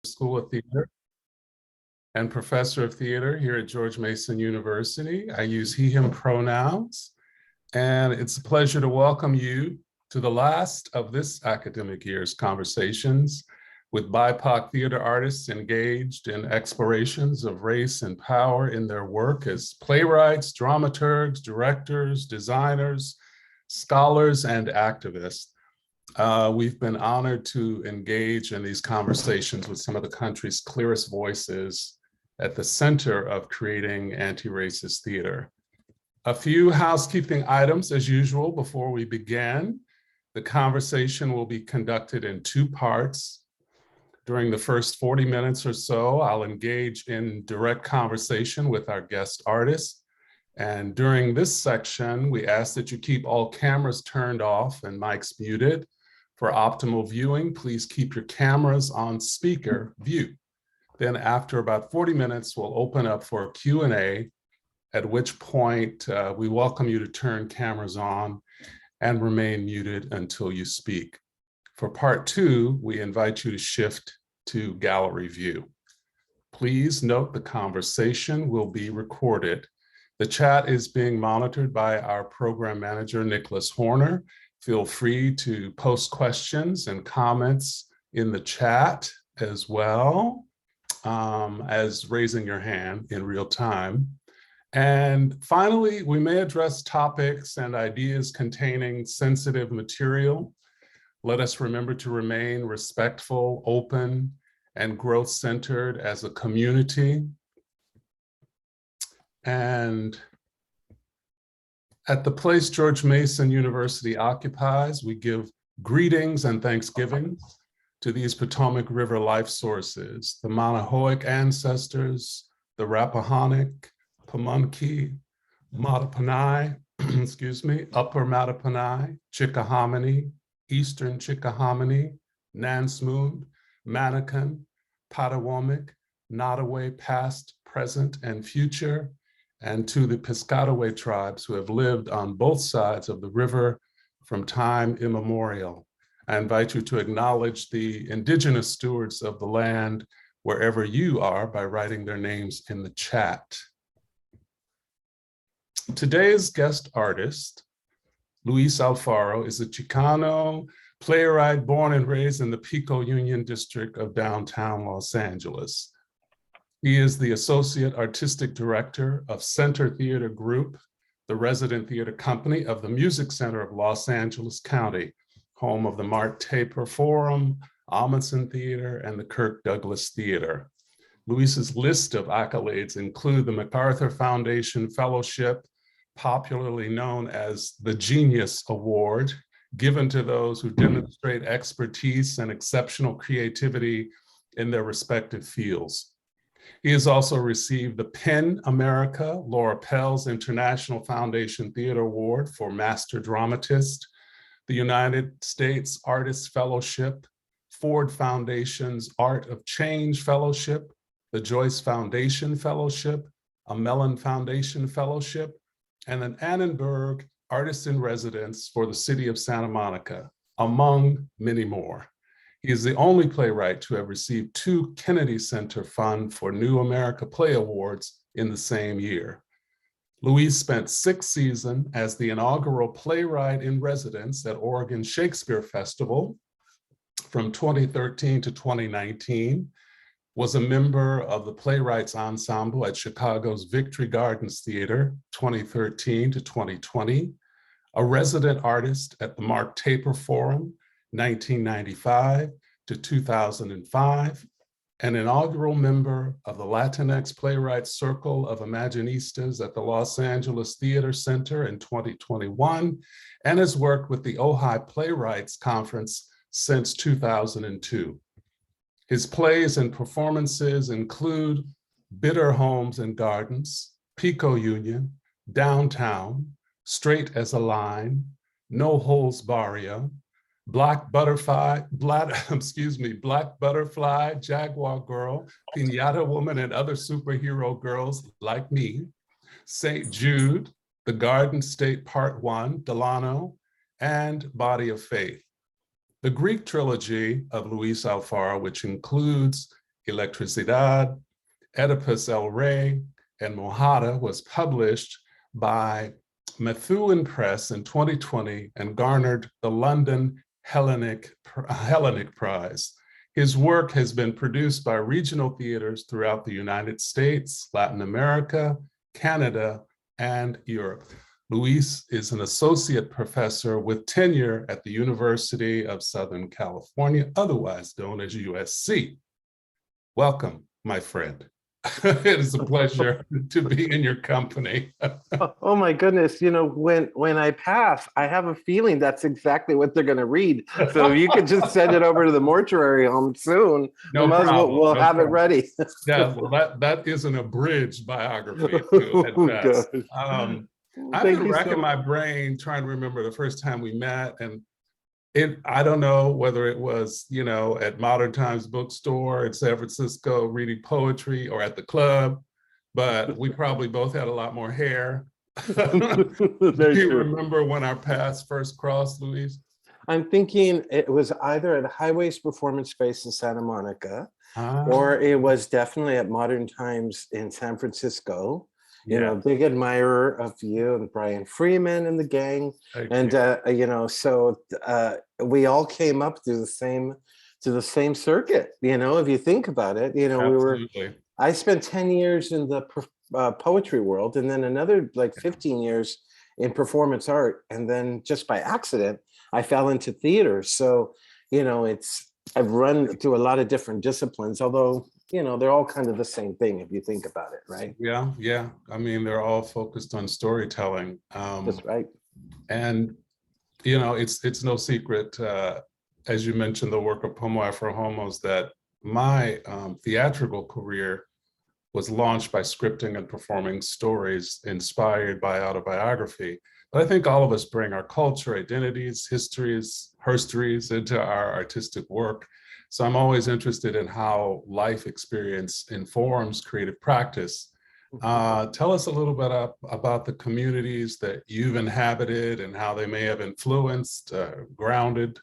School of Theater and professor of theater here at George Mason University. I use he, him pronouns, and it's a pleasure to welcome you to the last of this academic year's conversations with BIPOC theater artists engaged in explorations of race and power in their work as playwrights, dramaturgs, directors, designers, scholars, and activists. We've been honored to engage in these conversations with some of the country's clearest voices at the center of creating anti-racist theater. A few housekeeping items as usual before we begin. The conversation will be conducted in two parts. During the first 40 minutes or so, I'll engage in direct conversation with our guest artists. And during this section, we ask that you keep all cameras turned off and mics muted. For optimal viewing, please keep your cameras on speaker view. Then after about 40 minutes, we'll open up for a Q&A, at which point we welcome you to turn cameras on and remain muted until you speak. For part two, we invite you to shift to gallery view. Please note the conversation will be recorded. The chat is being monitored by our program manager, Nicholas Horner. Feel free to post questions and comments in the chat as well as raising your hand in real time. And finally, we may address topics and ideas containing sensitive material. Let us remember to remain respectful, open, and growth-centered as a community. And at the place George Mason University occupies, we give greetings and thanksgiving to these Potomac River life sources, the Manahoic ancestors, the Rappahannock, Pamunkey, Mattaponi, Upper Mattaponi, Chickahominy, Eastern Chickahominy, Nansmoon, Manakan, Potawatomi, Nottoway, past, present, and future, and to the Piscataway tribes who have lived on both sides of the river from time immemorial. I invite you to acknowledge the indigenous stewards of the land wherever you are by writing their names in the chat. Today's guest artist, Luis Alfaro, is a Chicano playwright born and raised in the Pico Union District of downtown Los Angeles. He is the Associate Artistic Director of Center Theater Group, the resident theater company of the Music Center of Los Angeles County, home of the Mark Taper Forum, Amundsen Theater, and the Kirk Douglas Theater. Luis's list of accolades include the MacArthur Foundation Fellowship, popularly known as the Genius Award, given to those who demonstrate expertise and exceptional creativity in their respective fields. He has also received the PEN America Laura Pels International Foundation Theater Award for Master Dramatist, the United States Artists Fellowship, Ford Foundation's Art of Change Fellowship, the Joyce Foundation Fellowship, a Mellon Foundation Fellowship, and an Annenberg Artist in Residence for the City of Santa Monica, among many more. He is the only playwright to have received 2 Kennedy Center Fund for New America Play Awards in the same year. Luis spent 6 seasons as the inaugural playwright in residence at Oregon Shakespeare Festival from 2013 to 2019, was a member of the Playwrights Ensemble at Chicago's Victory Gardens Theater 2013 to 2020, a resident artist at the Mark Taper Forum 1995 to 2005, an inaugural member of the Latinx Playwrights Circle of Imaginistas at the Los Angeles Theater Center in 2021, and has worked with the Ojai Playwrights Conference since 2002. His plays and performances include Bitter Homes and Gardens, Pico Union, Downtown, Straight as a Line, No Holes Barrio, Black Butterfly, Jaguar Girl, Pinata Woman and Other Superhero Girls Like Me, St. Jude, The Garden State Part 1, Delano, and Body of Faith. The Greek trilogy of Luis Alfaro, which includes Electricidad, Oedipus El Rey, and Mojada was published by Methuen Press in 2020 and garnered the London Hellenic Prize. His work has been produced by regional theaters throughout the United States, Latin America, Canada, and Europe. Luis is an associate professor with tenure at the University of Southern California, otherwise known as USC. Welcome, my friend. It is a pleasure to be in your company. Oh my goodness. You know, when I pass, I have a feeling that's exactly what they're going to read. So if you could just send it over to the mortuary home soon, No problem. We'll have it ready. Yeah, well, that is an abridged biography too, at best. I've been racking my brain trying to remember the first time we met, and I don't know whether it was, you know, at Modern Times Bookstore in San Francisco reading poetry or at the club, but we probably both had a lot more hair. Do you remember when our paths first crossed, Luis? I'm thinking it was either at Highways Performance Space in Santa Monica, or it was definitely at Modern Times in San Francisco. You know, big admirer of you and Brian Freeman and the gang. And, you know, so we all came up through the same circuit, you know, if you think about it, you know, I spent 10 years in the poetry world, and then another like 15 years in performance art. And then just by accident, I fell into theater. So, you know, I've run through a lot of different disciplines, although, you know, they're all kind of the same thing if you think about it, right? Yeah, yeah. I mean, they're all focused on storytelling. That's right. And, you know, it's no secret, as you mentioned, the work of Pomo Afro Homos, that my theatrical career was launched by scripting and performing stories inspired by autobiography. But I think all of us bring our culture, identities, histories, herstories into our artistic work. So I'm always interested in how life experience informs creative practice. Tell us a little bit about the communities that you've inhabited and how they may have influenced, grounded,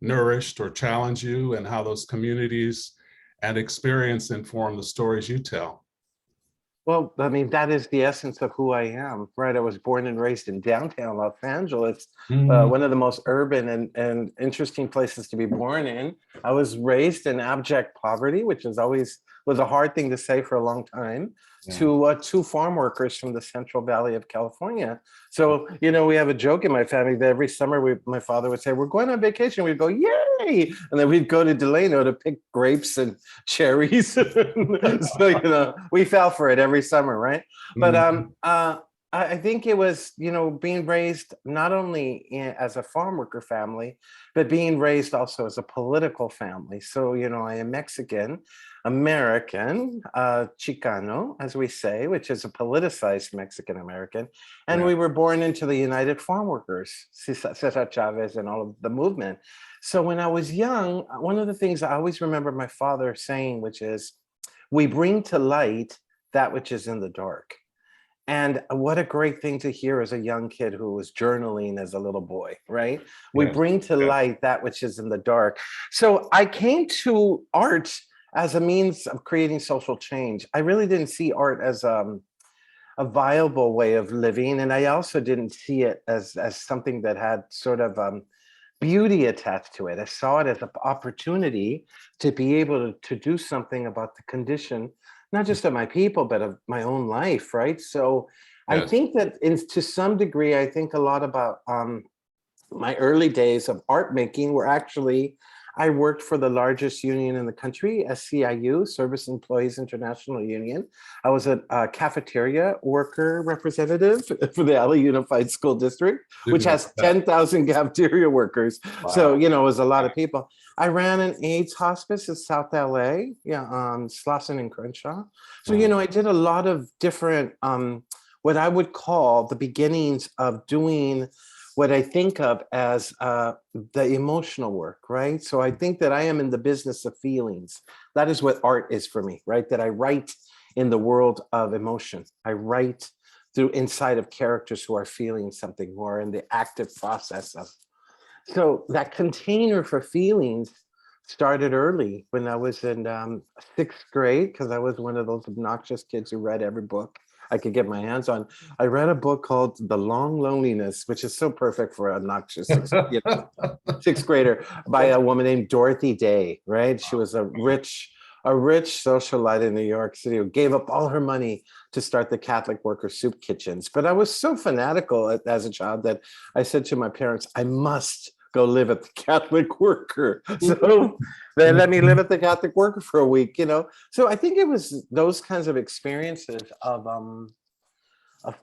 nourished, or challenged you, and how those communities and experience inform the stories you tell. Well, I mean, that is the essence of who I am, right? I was born and raised in downtown Los Angeles, one of the most urban and interesting places to be born in. I was raised in abject poverty, which was a hard thing to say for a long time, to two farm workers from the Central Valley of California. So, you know, we have a joke in my family that every summer my father would say, "We're going on vacation." We'd go, "Yay!" And then we'd go to Delano to pick grapes and cherries. So, you know, we fell for it every summer, right? But I think it was, you know, being raised not only as a farm worker family, but being raised also as a political family. So, you know, I am Mexican, American, Chicano, as we say, which is a politicized Mexican American. And we were born into the United Farm Workers, Cesar Chavez and all of the movement. So when I was young, one of the things I always remember my father saying, which is, "We bring to light that which is in the dark." And what a great thing to hear as a young kid who was journaling as a little boy, right? We bring to light that which is in the dark. So I came to art as a means of creating social change. I really didn't see art as a viable way of living. And I also didn't see it as something that had sort of beauty attached to it. I saw it as an opportunity to be able to do something about the condition, not just of my people, but of my own life, right? So I think that to some degree, I think a lot about my early days of art making were actually, I worked for the largest union in the country, SEIU, Service Employees International Union. I was a cafeteria worker representative for the LA Unified School District, which has 10,000 cafeteria workers. Wow. So, you know, it was a lot of people. I ran an AIDS hospice in South LA, Slauson and Crenshaw. So, you know, I did a lot of different, what I would call the beginnings of doing what I think of as the emotional work, right? So I think that I am in the business of feelings. That is what art is for me, right? That I write in the world of emotion. I write through inside of characters who are feeling something, who are in the active process of. So that container for feelings started early when I was in sixth grade, because I was one of those obnoxious kids who read every book I could get my hands on. I read a book called The Long Loneliness, which is so perfect for an obnoxious sixth grader, by a woman named Dorothy Day, right? She was a rich socialite in New York City who gave up all her money to start the Catholic worker soup kitchens. But I was so fanatical as a child that I said to my parents, I must go live at the Catholic worker. So they let me live at the Catholic worker for a week, you know. So I think it was those kinds of experiences of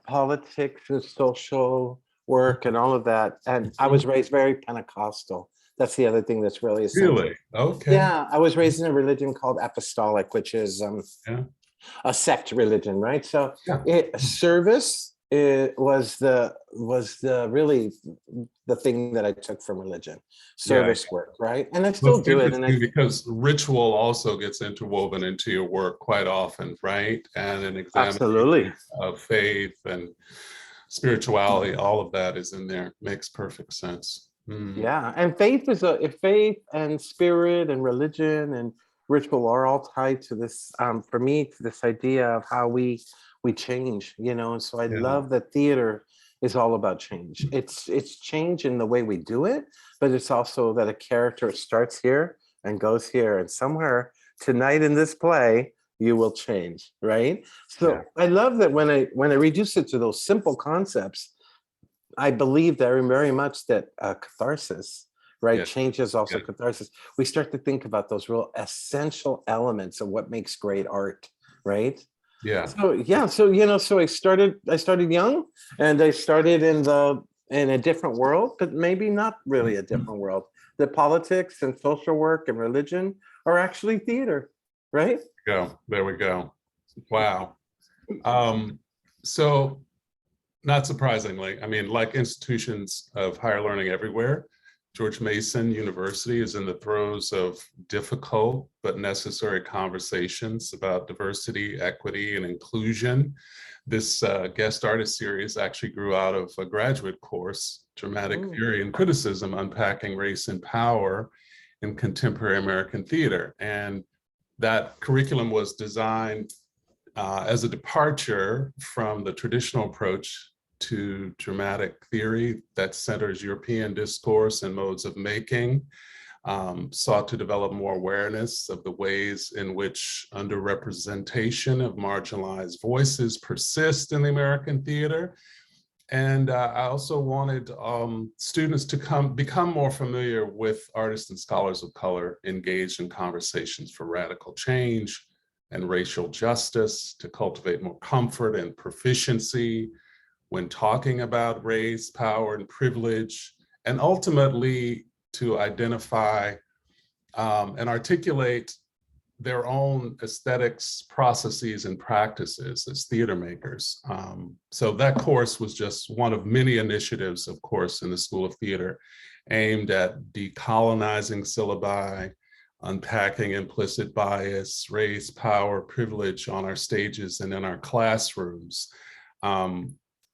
politics and social work and all of that. And I was raised very Pentecostal. That's the other thing that's really essential. Really? Okay. Yeah, I was raised in a religion called apostolic, which is Yeah. a sect religion, right? So Yeah. service was the really the thing that I took from religion, service work, right? And I still do it. And because ritual also gets interwoven into your work quite often, right? And an examination absolutely of faith and spirituality, all of that is in there. Makes perfect sense. Yeah, and faith is if faith and spirit and religion and ritual are all tied to this, for me, to this idea of how we change, you know. And so I love that theater is all about change. It's change in the way we do it, but it's also that a character starts here and goes here, and somewhere tonight in this play you will change, right? So I love that when I reduce it to those simple concepts, I believe very much that catharsis, right? Change is also catharsis. We start to think about those real essential elements of what makes great art, right? Yeah. So you know, so I started young, and I started in a different world, but maybe not really a different world. The politics and social work and religion are actually theater, right? There we go. Wow. So not surprisingly, I mean, like institutions of higher learning everywhere, George Mason University is in the throes of difficult but necessary conversations about diversity, equity, and inclusion. This guest artist series actually grew out of a graduate course, Dramatic Theory and Criticism, Unpacking Race and Power in Contemporary American Theater. And that curriculum was designed as a departure from the traditional approach to dramatic theory that centers European discourse and modes of making, sought to develop more awareness of the ways in which underrepresentation of marginalized voices persist in the American theater. And I also wanted students to become more familiar with artists and scholars of color engaged in conversations for radical change and racial justice, to cultivate more comfort and proficiency when talking about race, power, and privilege, and ultimately to identify and articulate their own aesthetics, processes, and practices as theater makers. So that course was just one of many initiatives, of course, in the School of Theater aimed at decolonizing syllabi, unpacking implicit bias, race, power, privilege on our stages and in our classrooms.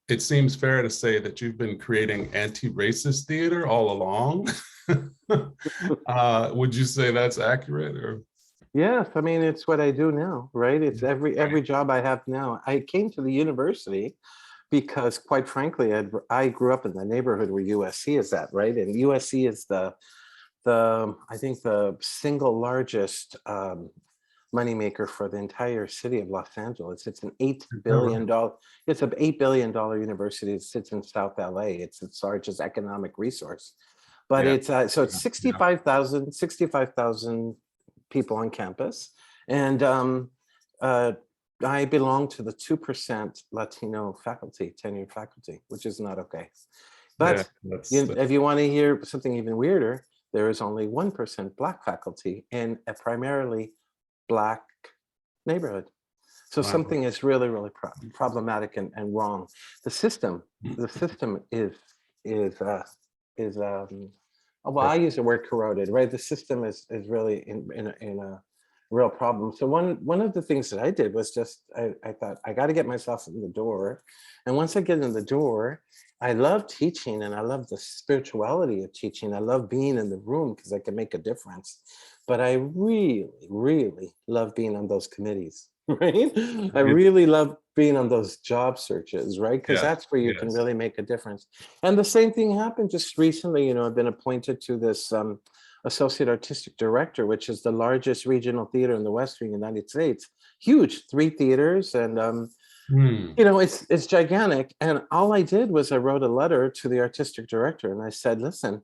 It seems fair to say that you've been creating anti-racist theater all along. Would you say that's accurate? Or? Yes, I mean, it's what I do now, right? It's every job I have now. I came to the university because, quite frankly, I grew up in the neighborhood where USC is at, right? And USC is I think the single largest moneymaker for the entire city of Los Angeles. It's an $8 billion. It's an $8 billion university. It sits in South LA. It's its largest economic resource. But it's 65,000 people on campus, and I belong to the 2% Latino faculty, tenured faculty, which is not okay. But if you want to hear something even weirder, there is only 1% Black faculty in a primarily Black neighborhood. So something is really, really problematic and wrong. The system is well, I use the word corroded, right? The system is really in a real problem. So one of the things that I did was just, I thought, I got to get myself in the door. And once I get in the door, I love teaching and I love the spirituality of teaching. I love being in the room because I can make a difference. but I really, really love being on those committees, right? I really love being on those job searches, right? Because Yes, that's where you can yes. really make a difference. And the same thing happened just recently. I've been appointed to this associate artistic director, which is the largest regional theater in the Western United States. Huge, 3 theaters, and Hmm. it's gigantic. And all I did was I wrote a letter to the artistic director, and I said, listen,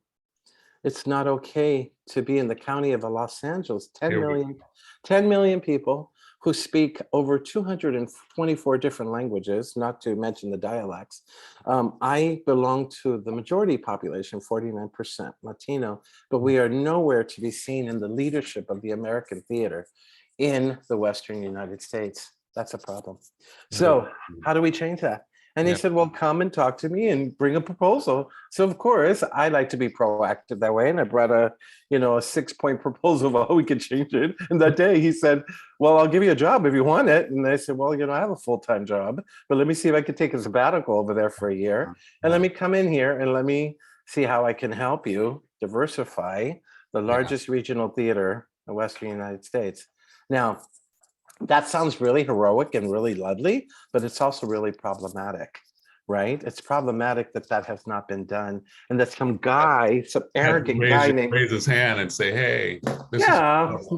it's not okay to be in the county of Los Angeles, Here we 10 million people who speak over 224 different languages, not to mention the dialects. I belong to the majority population, 49% Latino, but we are nowhere to be seen in the leadership of the American theater in the Western United States. That's a problem. So how do we change that? And he Yeah. said, well, come and talk to me and bring a proposal. So of course, I like to be proactive that way. And I brought a 6-point proposal of how we could change it. And that day he said, well, I'll give you a job if you want it. And I said, well, I have a full-time job, but let me see if I could take a sabbatical over there for a year. And let me come in here and let me see how I can help you diversify the largest regional theater in the Western United States. Now, that sounds really heroic and really lovely, but it's also really problematic, right? It's problematic that that has not been done, and that some arrogant guy named raise his hand and say, "Hey, this is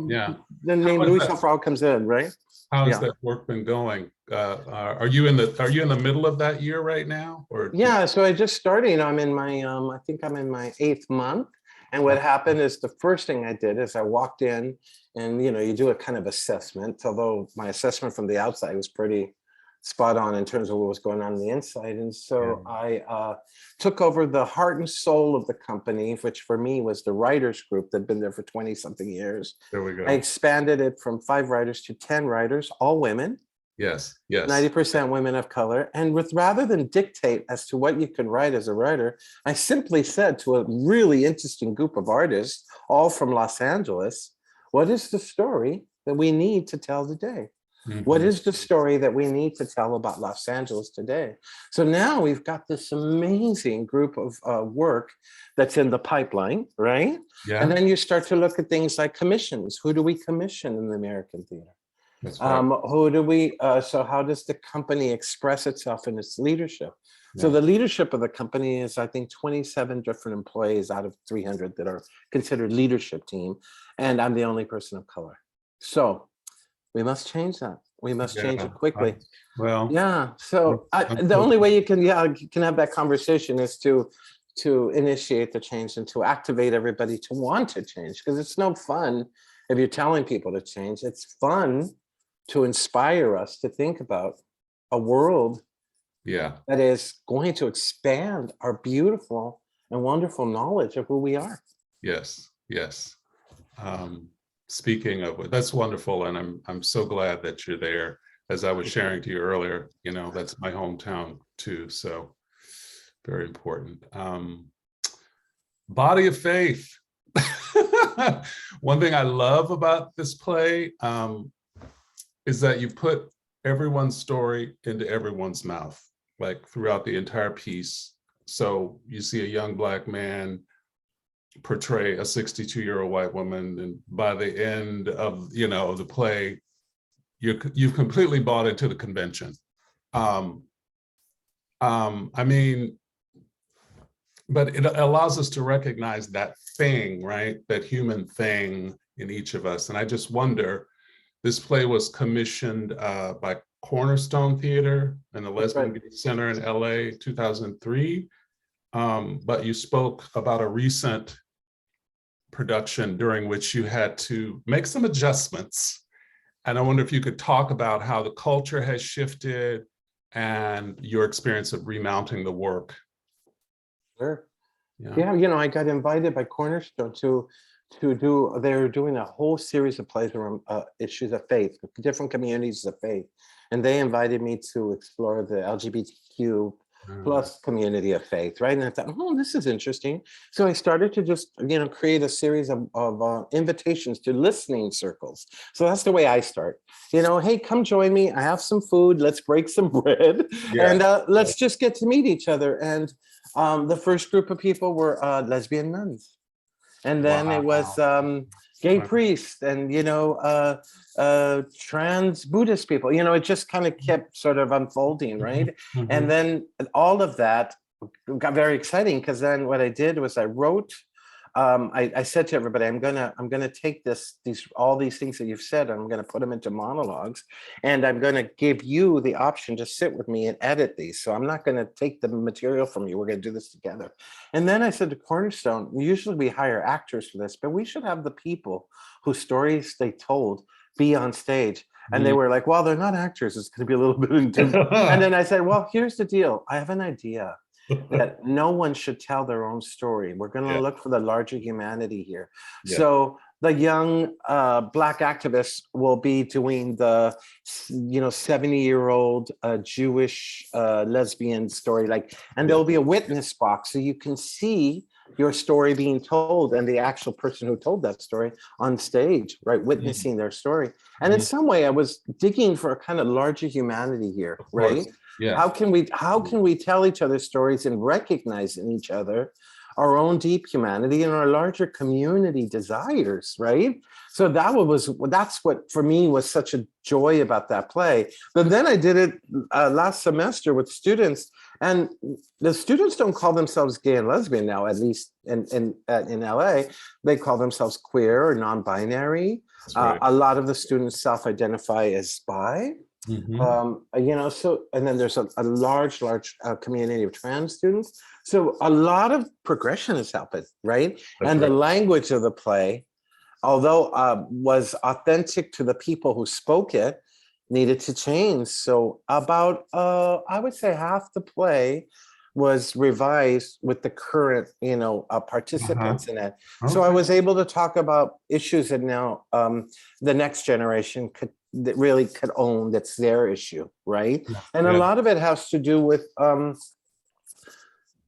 yeah." the name Luis Alfaro comes in, right? How has that work been going? Are you in the middle of that year right now, or? Yeah, so I just started. I'm in my I think I'm in my 8th month. And what happened is the first thing I did is I walked in, and you do a kind of assessment, although my assessment from the outside was pretty spot on in terms of what was going on the inside. And so I took over the heart and soul of the company, which for me was the writers group that had been there for 20 something years. There we go. I expanded it from 5 writers to 10 writers, all women. Yes, yes. 90% women of color. And rather than dictate as to what you could write as a writer, I simply said to a really interesting group of artists, all from Los Angeles, what is the story that we need to tell today? Mm-hmm. What is the story that we need to tell about Los Angeles today? So now we've got this amazing group of work that's in the pipeline, right? Yeah. And then you start to look at things like commissions. Who do we commission in the American theater? Right. Who do we, so how does the company express itself in its leadership? Yeah. So the leadership of the company is, I think, 27 different employees out of 300 that are considered leadership team. And I'm the only person of color. So we must change that. We must change it quickly. So the only way you can have that conversation is to initiate the change and to activate everybody to want to change, because it's no fun if you're telling people to change. It's fun to inspire us to think about a world that is going to expand our beautiful and wonderful knowledge of who we are. Yes, yes. Speaking of, that's wonderful, and I'm so glad that you're there. As I was sharing to you earlier, that's my hometown too, so very important. Body of faith. One thing I love about this play is that you put everyone's story into everyone's mouth, like throughout the entire piece. So you see a young Black man portray a 62-year-old white woman, and by the end of the play, you've completely bought into the convention. I mean, but it allows us to recognize that thing, right? That human thing in each of us. And I just wonder, this play was commissioned by Cornerstone Theater and the Lesbian Center in LA, 2003. But you spoke about a recent production during which you had to make some adjustments. And I wonder if you could talk about how the culture has shifted and your experience of remounting the work. Sure. Yeah, I got invited by Cornerstone to do, they're doing a whole series of plays around issues of faith, different communities of faith. And they invited me to explore the LGBTQ plus community of faith, right? And I thought, oh, this is interesting. So I started to just, create a series of invitations to listening circles. So that's the way I start. Hey, come join me. I have some food. Let's break some bread. And let's just get to meet each other. And the first group of people were lesbian nuns. And then it was gay Right. priests and, trans Buddhist people. It just kind of kept sort of unfolding, right? And then all of that got very exciting because then what I did was I wrote. I said to everybody, I'm gonna take all these things that you've said, and I'm gonna put them into monologues, and I'm gonna give you the option to sit with me and edit these. So I'm not gonna take the material from you. We're gonna do this together. And then I said to Cornerstone, usually we hire actors for this, but we should have the people whose stories they told be on stage. And they were like, well, they're not actors. It's going to be a little bit intense. And then I said, well, here's the deal. I have an idea that no one should tell their own story. We're going to look for the larger humanity here. Yeah. So the young Black activists will be doing the 70-year-old Jewish lesbian story, and there'll be a witness box so you can see your story being told and the actual person who told that story on stage, right, witnessing their story. And in some way I was digging for a kind of larger humanity here, right? Yeah. How can we tell each other's stories and recognize in each other our own deep humanity and our larger community desires, right? So that's what for me was such a joy about that play. But then I did it last semester with students, and the students don't call themselves gay and lesbian now, at least in LA. They call themselves queer or non-binary. Right. A lot of the students self-identify as bi. So, and then there's a large community of trans students. So a lot of progression has happened, right? The language of the play, although was authentic to the people who spoke it, needed to change. So about, I would say half the play was revised with the current, participants in it. So I was able to talk about issues that now the next generation could own, that's their issue, right? And a lot of it has to do with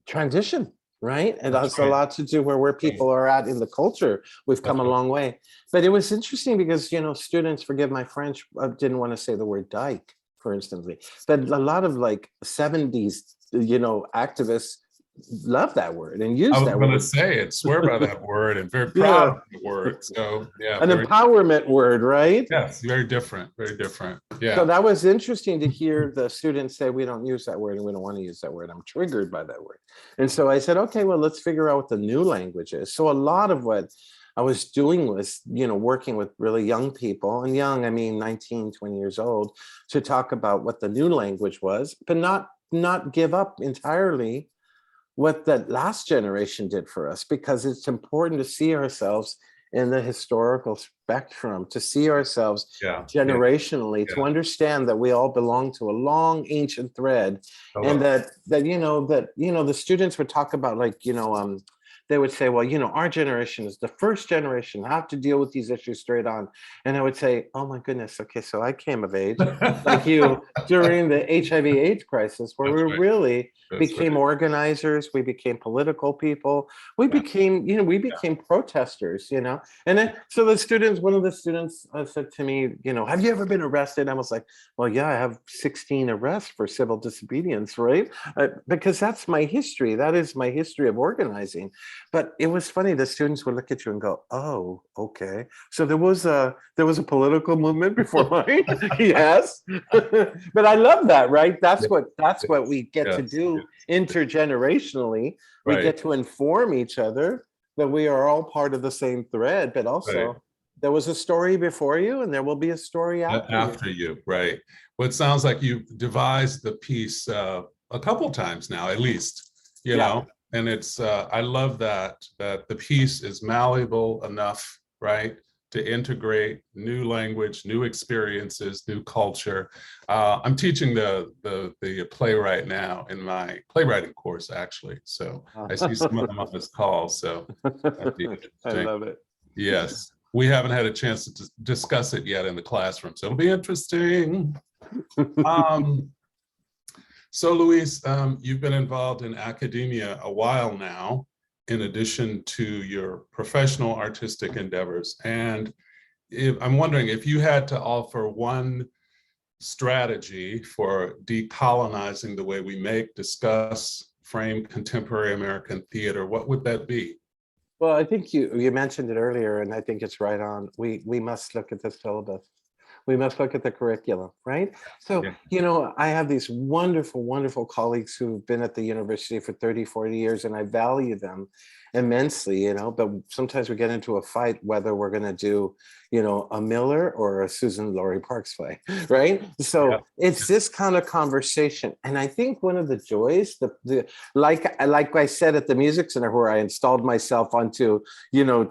transition, right? It has a lot to do where people are at in the culture. We've come a long way. But it was interesting because, students, forgive my French, didn't want to say the word dyke, for instance. But a lot of 70s, activists love that word and use that word. I was going to say it, swear by that word, and very proud of the word. So an empowerment word, right? Yes, very different, very different. Yeah. So that was interesting to hear the students say, we don't use that word and we don't want to use that word. I'm triggered by that word. And so I said, okay, well, let's figure out what the new language is. So a lot of what I was doing was, working with really young people, and young, I mean 19, 20 years old, to talk about what the new language was, but not give up entirely what that last generation did for us, because it's important to see ourselves in the historical spectrum, to see ourselves generationally, to understand that we all belong to a long ancient thread. And that the students would talk about they would say, well, our generation is the first generation to have to deal with these issues straight on. And I would say, oh my goodness, okay, so I came of age like you during the HIV/AIDS crisis, where we really became organizers, we became political people, we became protesters, And then, so one of the students said to me, have you ever been arrested? I was like, well, yeah, I have 16 arrests for civil disobedience, right? Because that's my history. That is my history of organizing. But it was funny. The students would look at you and go, "Oh, okay." So there was a political movement before mine. Yes, but I love that. Right? That's what we get to do intergenerationally. We get to inform each other that we are all part of the same thread. But also, there was a story before you, and there will be a story after you. Right. Well, it sounds like you've devised the piece a couple times now, at least. You know. And it's, I love that the piece is malleable enough, right, to integrate new language, new experiences, new culture. I'm teaching the play right now in my playwriting course, actually. So I see some of them on this call. So I love it. Yes, we haven't had a chance to discuss it yet in the classroom, so it'll be interesting. So Luis, you've been involved in academia a while now, in addition to your professional artistic endeavors. And I'm wondering if you had to offer one strategy for decolonizing the way we make, discuss, frame contemporary American theater, what would that be? Well, I think you mentioned it earlier, and I think it's right on. We must look at the syllabus. We must look at the curriculum, right? So, Yeah. I have these wonderful, wonderful colleagues who've been at the university for 30, 40 years, and I value them immensely, but sometimes we get into a fight whether we're going to do, a Miller or a Susan Laurie Parks play, right? So Yeah. it's this kind of conversation. And I think one of the joys, like I said at the Music Center, where I installed myself onto,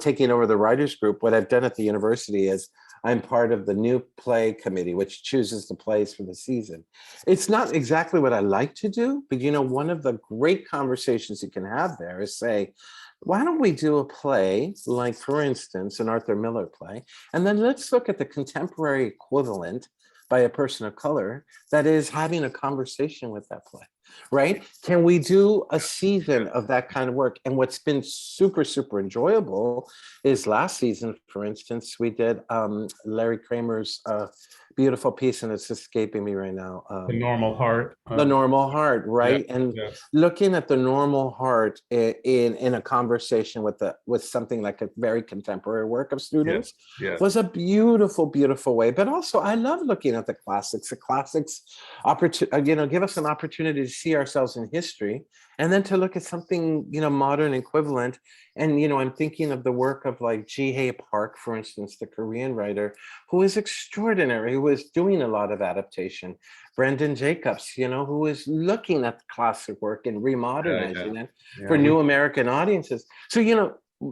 taking over the writers group, what I've done at the university is I'm part of the new play committee, which chooses the plays for the season. It's not exactly what I like to do, but one of the great conversations you can have there is say, why don't we do a play, like for instance, an Arthur Miller play, and then let's look at the contemporary equivalent by a person of color that is having a conversation with that play, right? Can we do a season of that kind of work? And what's been super, super enjoyable is last season, for instance, we did Larry Kramer's beautiful piece, and it's escaping me right now. The Normal Heart. The Normal Heart, right? Yeah, And yes. looking at the normal heart in a conversation with something like a very contemporary work of students Yes. was a beautiful, beautiful way. But also, I love looking at the classics. The classics, give us an opportunity to see ourselves in history, and then to look at something, modern equivalent. And, I'm thinking of the work of like Ji-hae Park, for instance, the Korean writer, who is extraordinary, who is doing a lot of adaptation. Brendan Jacobs, who is looking at classic work and remodernizing it for new American audiences. So,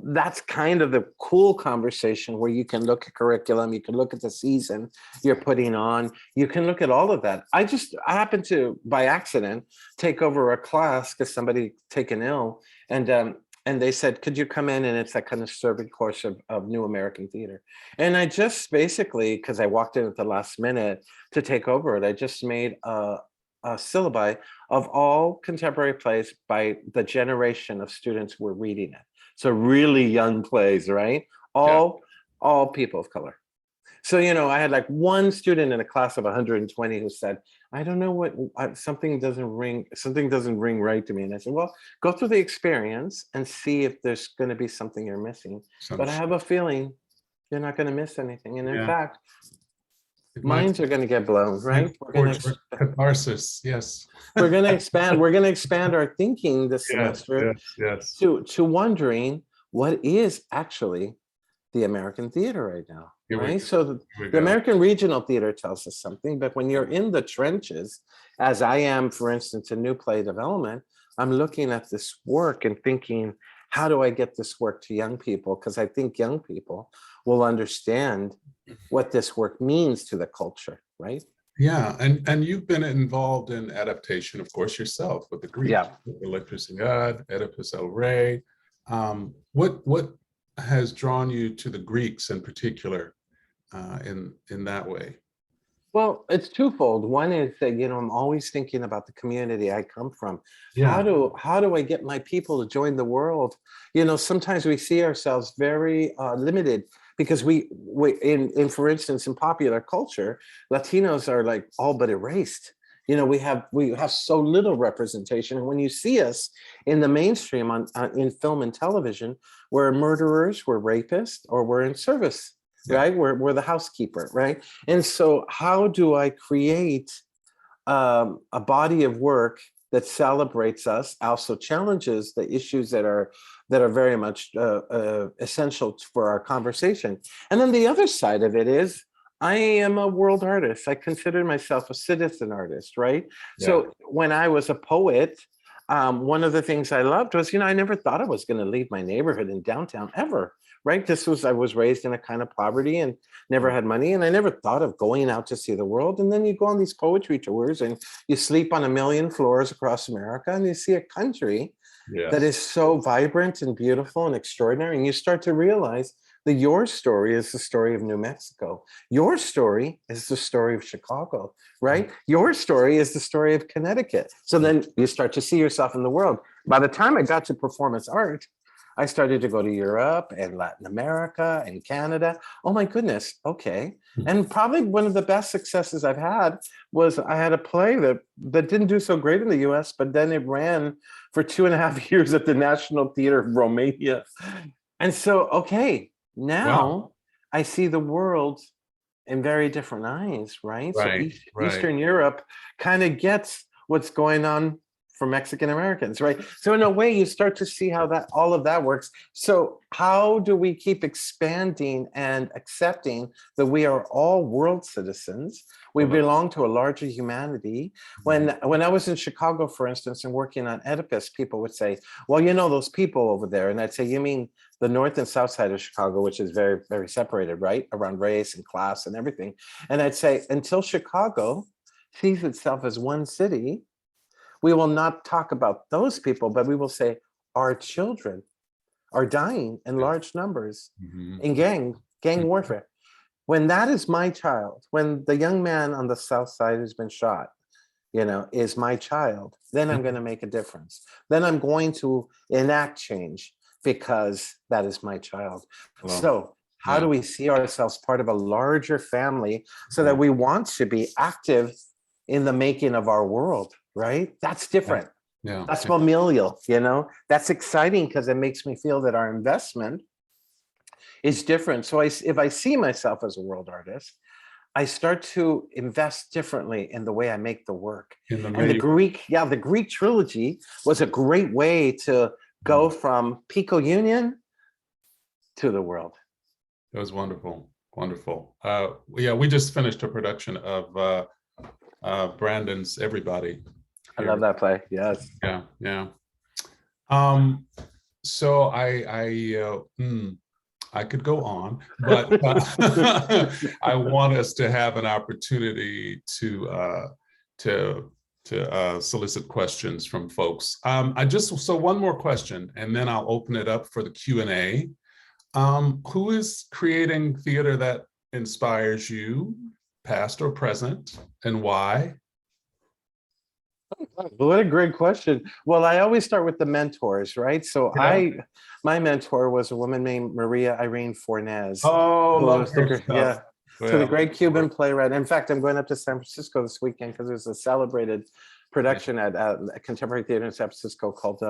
that's kind of the cool conversation where you can look at curriculum, you can look at the season you're putting on, you can look at all of that. I happened to, by accident, take over a class because somebody taken ill, and they said, could you come in? And it's that kind of serving course of New American Theater. And I just basically, because I walked in at the last minute to take over it, I just made a syllabi of all contemporary plays by the generation of students who were reading it. So really young plays, right? All people of color. So, I had like one student in a class of 120 who said, I don't know what, something doesn't ring right to me. And I said, well, go through the experience and see if there's going to be something you're missing. But I have a feeling you're not going to miss anything. And in fact, minds are going to get blown, right? We're going to catharsis, yes. We're going to expand our thinking this semester to wondering what is actually the American theater right now, right? So the American regional theater tells us something, but when you're in the trenches, as I am, for instance, in new play development, I'm looking at this work and thinking, how do I get this work to young people? Because I think young people will understand what this work means to the culture, right? Yeah, and you've been involved in adaptation, of course, yourself with the Greek, Electricity God, Oedipus El Rey. What has drawn you to the Greeks in particular in that way? Well, it's twofold. One is that, I'm always thinking about the community I come from. Yeah. How do I get my people to join the world? Sometimes we see ourselves very limited because we for instance, in popular culture, Latinos are like all but erased. We have so little representation. And when you see us in the mainstream in film and television, we're murderers, we're rapists, or we're in service. Right? We're the housekeeper, right? And so how do I create a body of work that celebrates us, also challenges the issues that are very much essential for our conversation? And then the other side of it is, I am a world artist. I consider myself a citizen artist, right? Yeah. So when I was a poet, one of the things I loved was, I never thought I was going to leave my neighborhood in downtown ever. Right. I was raised in a kind of poverty and never had money. And I never thought of going out to see the world. And then you go on these poetry tours and you sleep on 1 million floors across America and you see a country that is so vibrant and beautiful and extraordinary. And you start to realize that your story is the story of New Mexico. Your story is the story of Chicago, right? Your story is the story of Connecticut. So then you start to see yourself in the world. By the time I got to performance art, I started to go to Europe and Latin America and Canada. Oh my goodness. Okay. And probably one of the best successes I've had was I had a play that didn't do so great in the US, but then it ran for 2.5 years at the National Theater of Romania. And so, okay, Wow. now I see the world in very different eyes, right? So Right, right. Eastern Europe kind of gets what's going on for Mexican Americans, right? So in a way, you start to see how that all of that works. So how do we keep expanding and accepting that we are all world citizens? We Love it. belong to a larger humanity. Mhm. When I was in Chicago, for instance, and working on Oedipus, people would say, "Well, you know those people over there," and I'd say, "You mean the north and south side of Chicago, which is very, very separated, right? Around race and class and everything." And I'd say, until Chicago sees itself as one city, we will not talk about those people, but we will say our children are dying in Yeah. large numbers Mhm. in gang warfare. When that is my child, when the young man on the south side who's been shot, is my child, then I'm going to make a difference. Then I'm going to enact change because that is my child. Well, So how yeah. do we see ourselves part of a larger family so that Yeah. we want to be active in the making of our world, right? That's Yeah. different. Yeah. That's familial, that's exciting because it makes me feel that our investment is different. So if I see myself as a world artist, I start to invest differently in the way I make the work. In the And menu. the Greek trilogy was a great way to go from Pico Union to the world. It was wonderful. Wonderful. Yeah, we just finished a production of Brandon's Everybody I love here. that play. Yes. Yeah, yeah. Um, so I could go on, but I want us to have an opportunity to solicit questions from folks. So one more question, and then I'll open it up for the Q&A. Who is creating theater that inspires you, past or present, and why? What a great question. Well, I always start with the mentors, right? So Yeah. my mentor was a woman named Maria Irene Fornez, Oh, who love was her stuff. so the Well, great Cuban playwright. In fact, I'm going up to San Francisco this weekend because there's a celebrated production at a contemporary theater in San Francisco called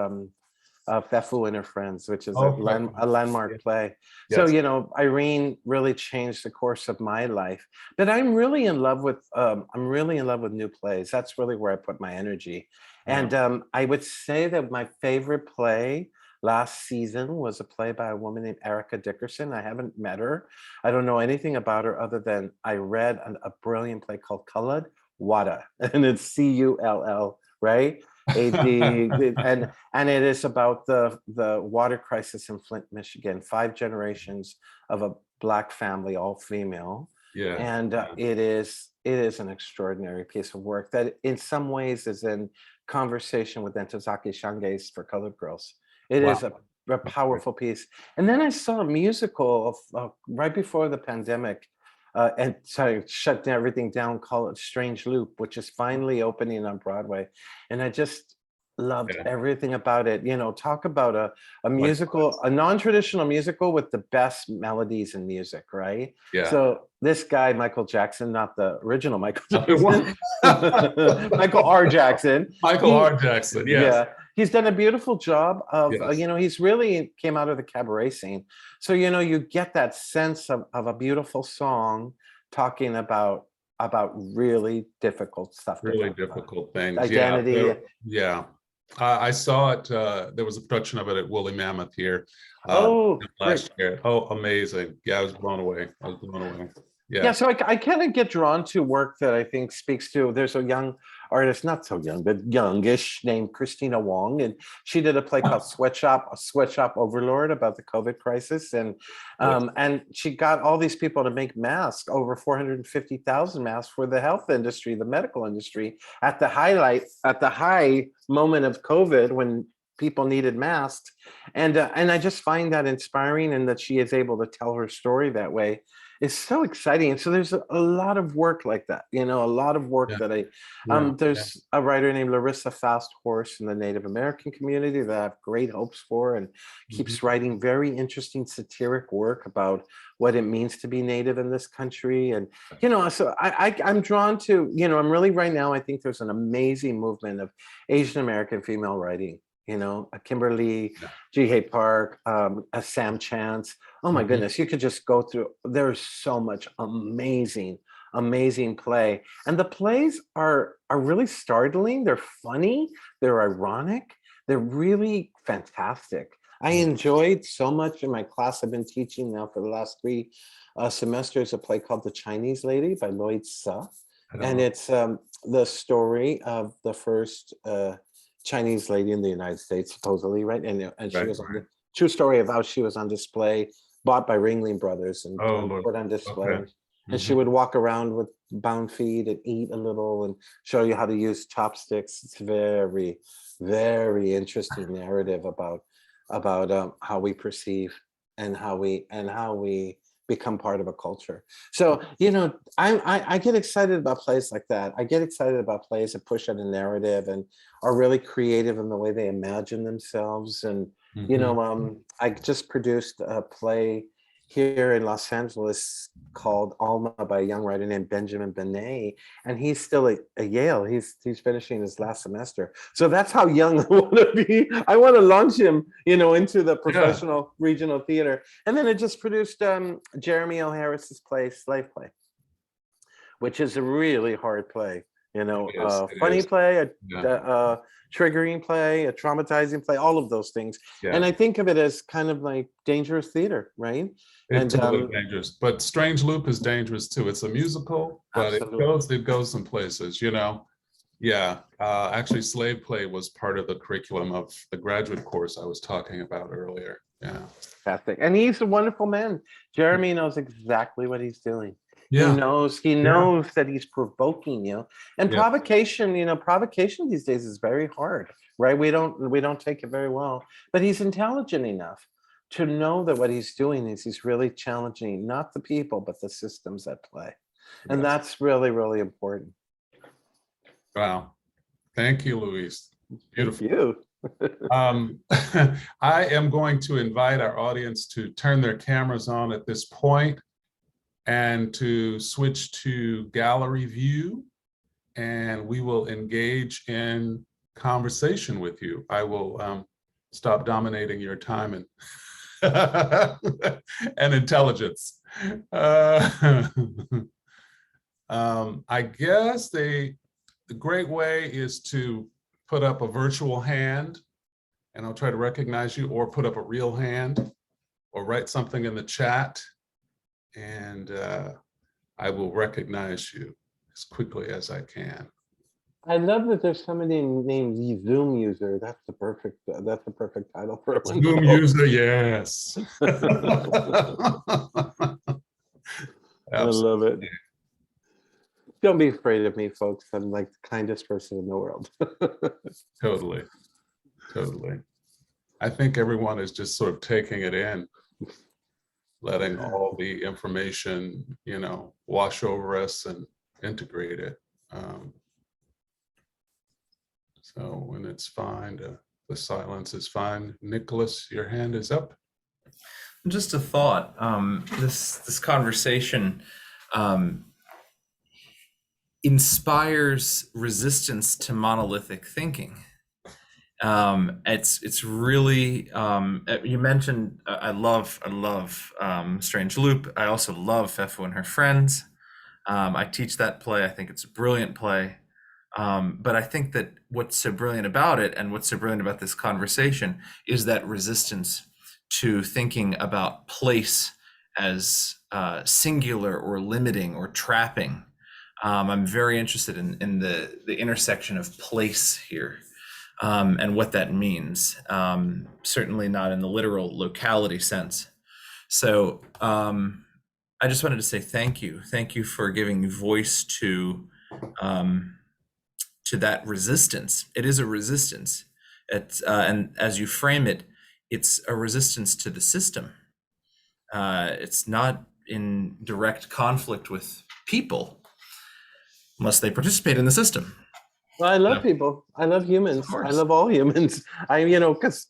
Fefu and Her Friends, which is oh, a landmark play. So, yes. Irene really changed the course of my life. But I'm really in love with new plays. That's really where I put my energy. Yeah. And I would say that my favorite play last season was a play by a woman named Erica Dickerson. I haven't met her. I don't know anything about her other than I read a brilliant play called Colored Wada, and it's Cull, right? And it is about the water crisis in Flint, Michigan. 5 generations of a Black family, all female, Yeah. and it is an extraordinary piece of work that, in some ways, is in conversation with Ntozake Shange's For Colored Girls. It Wow. is a powerful piece. And then I saw a musical right before the pandemic. And sorry, shut everything down, call it Strange Loop, which is finally opening on Broadway. And I just loved Yeah. everything about it. Talk about a Like, musical, a non-traditional musical with the best melodies in music, right? yeah. So this guy, Michael Jackson, not the original Michael Michael Jackson, Michael R. Jackson, R. Jackson. Yes. yeah, he's done a beautiful job of, Yes. he's really came out of the cabaret scene. So, you get that sense of a beautiful song talking about really difficult stuff to Really talk about. difficult things. Yeah. Identity. Yeah. I saw it. There was a production of it at Woolly Mammoth here Oh, great. last year. Oh, amazing. Yeah, I was blown away. Yeah, Yeah. so I kind of get drawn to work that I think speaks to, there's a young artist, not so young, but youngish, named Christina Wong. And she did a play called Sweatshop Overlord, about the COVID crisis. And Yes. and she got all these people to make masks, over 450,000 masks for the health industry, the medical industry, at the high moment of COVID, when people needed masks. And I just find that inspiring, and that she is able to tell her story that way. It's so exciting. And so there's a lot of work like that, a lot of work Yeah. that Yeah. there's a writer named Larissa Fast Horse in the Native American community that I have great hopes for, and keeps writing very interesting satiric work about what it means to be Native in this country. And, so I'm drawn to, I'm really right now, I think there's an amazing movement of Asian American female writing, Kimberly, Yeah. G. Park, a Sam Chance. Oh my goodness, you could just go through. There's so much amazing play, and the plays are really startling. They're funny. They're ironic. They're really fantastic. I enjoyed so much in my class. I've been teaching now for the last 3 semesters a play called The Chinese Lady by Lloyd Suh. And it's the story of the first Chinese lady in the United States, supposedly, right? And she was on the true story of how she was on display, bought by Ringling Brothers and put on display. Okay. And she would walk around with bound feet and eat a little and show you how to use chopsticks. It's very, very interesting narrative about how we perceive and how we become part of a culture. So I get excited about plays like that. I get excited about plays that push at a narrative and are really creative in the way they imagine themselves. And I just produced a play here in Los Angeles called Alma by a young writer named Benjamin Benet, and he's still at Yale. He's finishing his last semester. So that's how young I want to be. I want to launch him, into the professional regional theater. And then I just produced Jeremy O. Harris's play, Slave Play, which is a really hard play. Funny play, a triggering play, a traumatizing play, all of those things. Yeah. And I think of it as kind of like dangerous theater, right? It's totally dangerous, but Strange Loop is dangerous too. It's a musical, but it goes some places, Yeah, actually, Slave Play was part of the curriculum of the graduate course I was talking about earlier. Yeah, fantastic, and he's a wonderful man. Jeremy knows exactly what he's doing. Yeah. He knows that he's provoking you, and provocation. Provocation these days is very hard, right? We don't take it very well, but he's intelligent enough to know that what he's doing is he's really challenging not the people but the systems at play, and that's really, really important. Wow, thank you, Luis. Beautiful. Thank you. I am going to invite our audience to turn their cameras on at this point and to switch to gallery view, and we will engage in conversation with you. I will stop dominating your time and and intelligence. I guess the great way is to put up a virtual hand, and I'll try to recognize you, or put up a real hand, or write something in the chat, and I will recognize you as quickly as I can. I love that there's somebody named the Zoom user. That's the perfect title for a Zoom user, yes. I love it. Don't be afraid of me, folks. I'm like the kindest person in the world. Totally. I think everyone is just sort of taking it in, letting all the information, wash over us and integrate it. So when it's fine, the silence is fine. Nicholas, your hand is up. Just a thought. This conversation inspires resistance to monolithic thinking. It's really, you mentioned, I love Strange Loop. I also love Fefu and Her Friends. I teach that play. I think it's a brilliant play. But I think that what's so brilliant about it, and what's so brilliant about this conversation, is that resistance to thinking about place as singular or limiting or trapping. I'm very interested in the intersection of place here, and what that means. Certainly not in the literal locality sense. So I just wanted to say thank you. Thank you for giving voice to that resistance. It is a resistance. And as you frame it, it's a resistance to the system. It's not in direct conflict with people unless they participate in the system. Well, I love No. people. I love humans. I course. love all humans. Because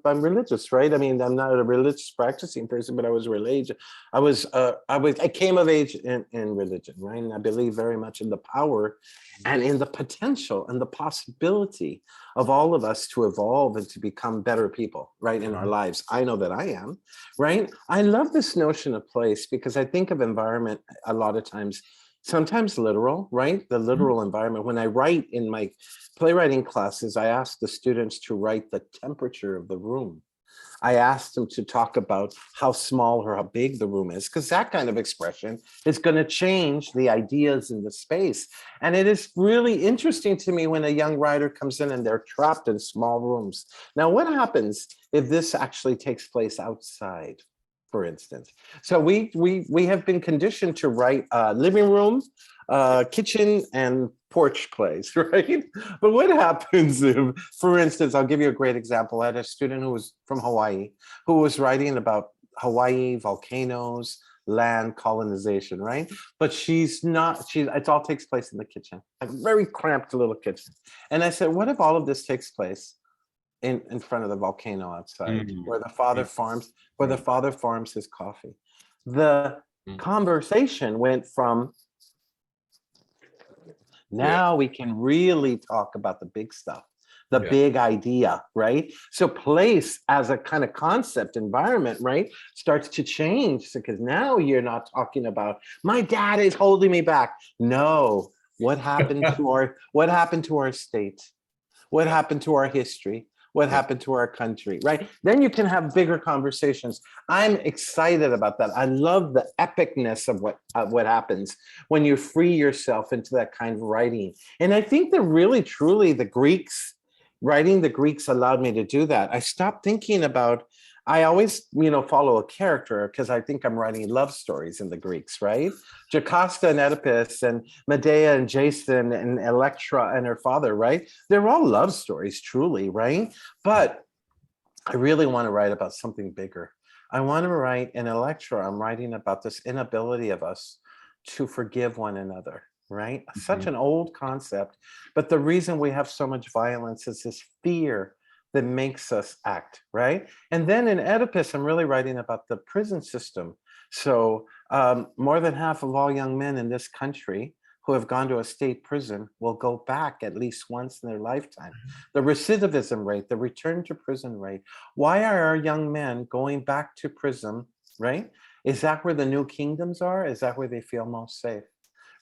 I'm religious, right? I mean, I'm not a religious practicing person, but I was religious. I came of age in religion, right? And I believe very much in the power and in the potential and the possibility of all of us to evolve and to become better people, right, in our lives. I know that I am, right? I love this notion of place because I think of environment a lot of times, sometimes literal, right? The literal environment. When I write in my playwriting classes, I ask the students to write the temperature of the room. I asked them to talk about how small or how big the room is, because that kind of expression is going to change the ideas in the space. And it is really interesting to me when a young writer comes in and they're trapped in small rooms. Now, what happens if this actually takes place outside, for instance? So we have been conditioned to write living room, kitchen, and porch plays, right? But what happens if, for instance, I'll give you a great example. I had a student who was from Hawaii, who was writing about Hawaii, volcanoes, land colonization, right? But it all takes place in the kitchen, a very cramped little kitchen. And I said, what if all of this takes place in front of the volcano outside, where the father farms his coffee? The conversation went from, now we can really talk about the big stuff, the big idea, right? So place as a kind of concept environment, right, starts to change, because now you're not talking about my dad is holding me back. No, what happened to our state? What happened to our history? What happened to our country, right? Then you can have bigger conversations. I'm excited about that. I love the epicness of what happens when you free yourself into that kind of writing. And I think that really, truly, writing the Greeks allowed me to do that. I stopped thinking about, I always, follow a character because I think I'm writing love stories in the Greeks, right? Jocasta and Oedipus and Medea and Jason and Electra and her father, right? They're all love stories, truly, right? But I really want to write about something bigger. I want to write in Electra, I'm writing about this inability of us to forgive one another, right? Such an old concept. But the reason we have so much violence is this fear that makes us act, right? And then in Oedipus, I'm really writing about the prison system. So more than half of all young men in this country who have gone to a state prison will go back at least once in their lifetime. The recidivism rate, the return to prison rate. Why are our young men going back to prison, right? Is that where the new kingdoms are? Is that where they feel most safe,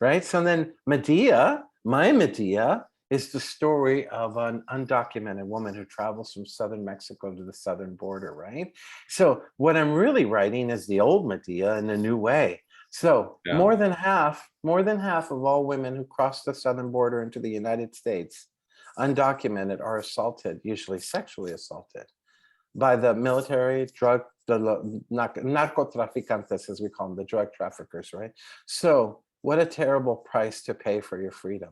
right? So then Medea, my Medea, is the story of an undocumented woman who travels from southern Mexico to the southern border, right? So what I'm really writing is the old Medea in a new way. So more than half of all women who cross the southern border into the United States, undocumented, are assaulted, usually sexually assaulted, by the military, the narcotraficantes, as we call them, the drug traffickers, right? So what a terrible price to pay for your freedom.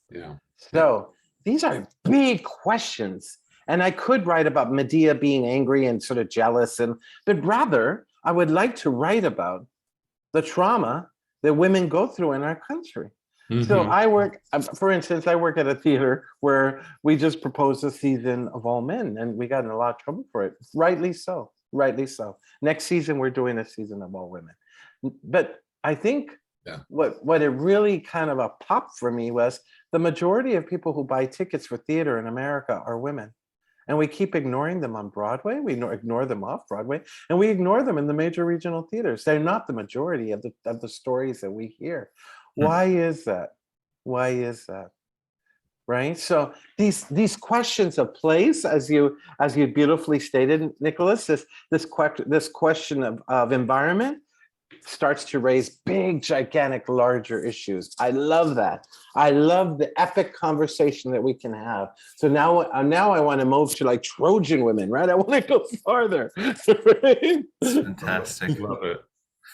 Yeah. So these are big questions. And I could write about Medea being angry and sort of jealous, but rather I would like to write about the trauma that women go through in our country. So I work, for instance, I work at a theater where we just proposed a season of all men, and we got in a lot of trouble for it. Rightly so. Next season, we're doing a season of all women. But I think what it really kind of a pop for me was the majority of people who buy tickets for theater in America are women. And we keep ignoring them on Broadway. We ignore them off Broadway, and we ignore them in the major regional theaters. They're not the majority of the stories that we hear. Why is that? Right? So these questions of place, as you beautifully stated, Nicholas, this question of environment starts to raise big, gigantic, larger issues. I love that. I love the epic conversation that we can have. So now I want to move to like Trojan women, right? I want to go farther. Right? Fantastic. Love it.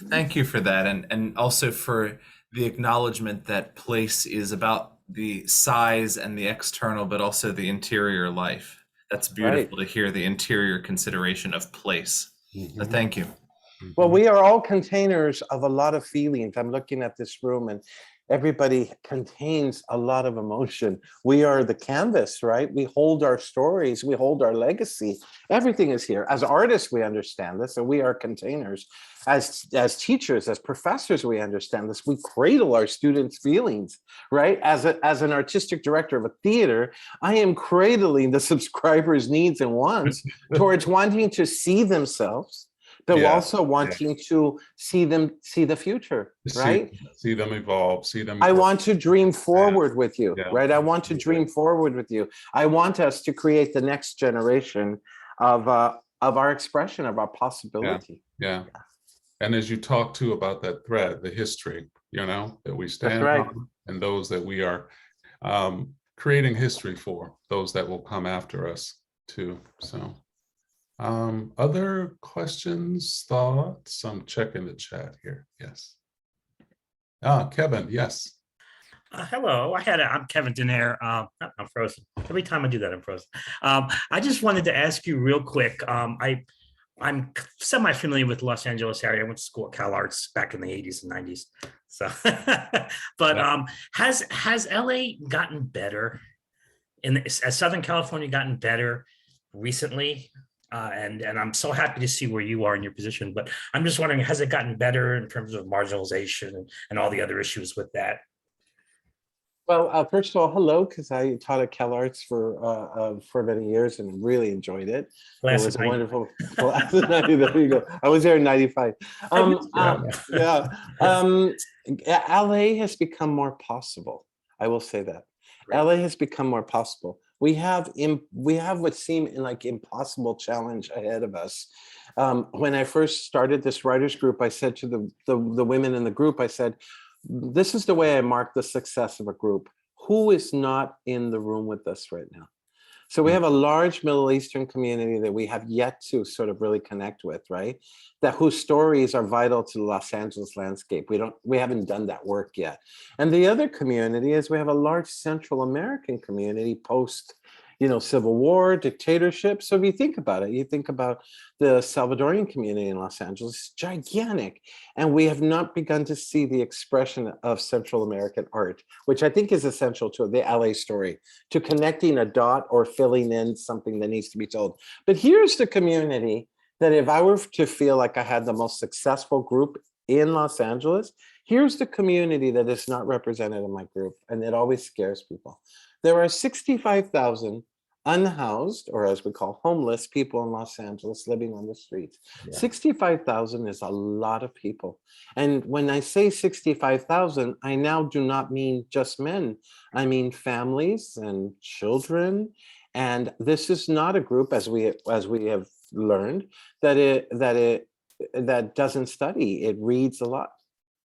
Thank you for that. And also for the acknowledgement that place is about the size and the external, but also the interior life. That's beautiful to hear, the interior consideration of place. So thank you. Well, we are all containers of a lot of feelings. I'm looking at this room, and everybody contains a lot of emotion. We are the canvas, right? We hold our stories, we hold our legacy. Everything is here. As artists, we understand this, and we are containers. As teachers, as professors, we understand this. We cradle our students' feelings, right? As an artistic director of a theater, I am cradling the subscribers' needs and wants towards wanting to see themselves, but Yeah, also wanting to see the future, right? See them evolve, see them I grow. want to dream forward with you, Yeah. right? I want to dream forward with you. I want us to create the next generation of our expression, of our possibility. Yeah. And as you talk too about that thread, the history, you know, that we That's stand right. on, and those that we are creating history for, those that will come after us too. So other questions, thoughts? I'm checking the chat here. Yes. Kevin, yes. Hello, I'm Kevin Denaire. I'm frozen. Every time I do that, I'm frozen. I just wanted to ask you real quick. I'm semi-familiar with Los Angeles area. I went to school at Cal Arts back in the 80s and 90s. So, but has LA gotten better? Has Southern California gotten better recently? And I'm so happy to see where you are in your position. But I'm just wondering, has it gotten better in terms of marginalization and all the other issues with that? Well, first of all, hello, because I taught at Cal Arts for many years and really enjoyed it. It was a wonderful class. There you go. I was there in '95. LA has become more possible. I will say that. Right. LA has become more possible. We have what seemed like impossible challenge ahead of us. When I first started this writers group, I said to the women in the group, I said, this is the way I mark the success of a group. Who is not in the room with us right now? So we have a large Middle Eastern community that we have yet to sort of really connect with, right? That whose stories are vital to the Los Angeles landscape. We haven't done that work yet. And the other community is we have a large Central American community post, Civil War, dictatorship. So if you think about it, you think about the Salvadorian community in Los Angeles, gigantic. And we have not begun to see the expression of Central American art, which I think is essential to the LA story, to connecting a dot or filling in something that needs to be told. But here's the community that if I were to feel like I had the most successful group in Los Angeles, here's the community that is not represented in my group. And it always scares people. There are 65,000 unhoused, or as we call homeless, people in Los Angeles living on the streets. Yeah. 65,000 is a lot of people. And when I say 65,000, I now do not mean just men. I mean families and children. And this is not a group, as we have learned, that doesn't study. It reads a lot.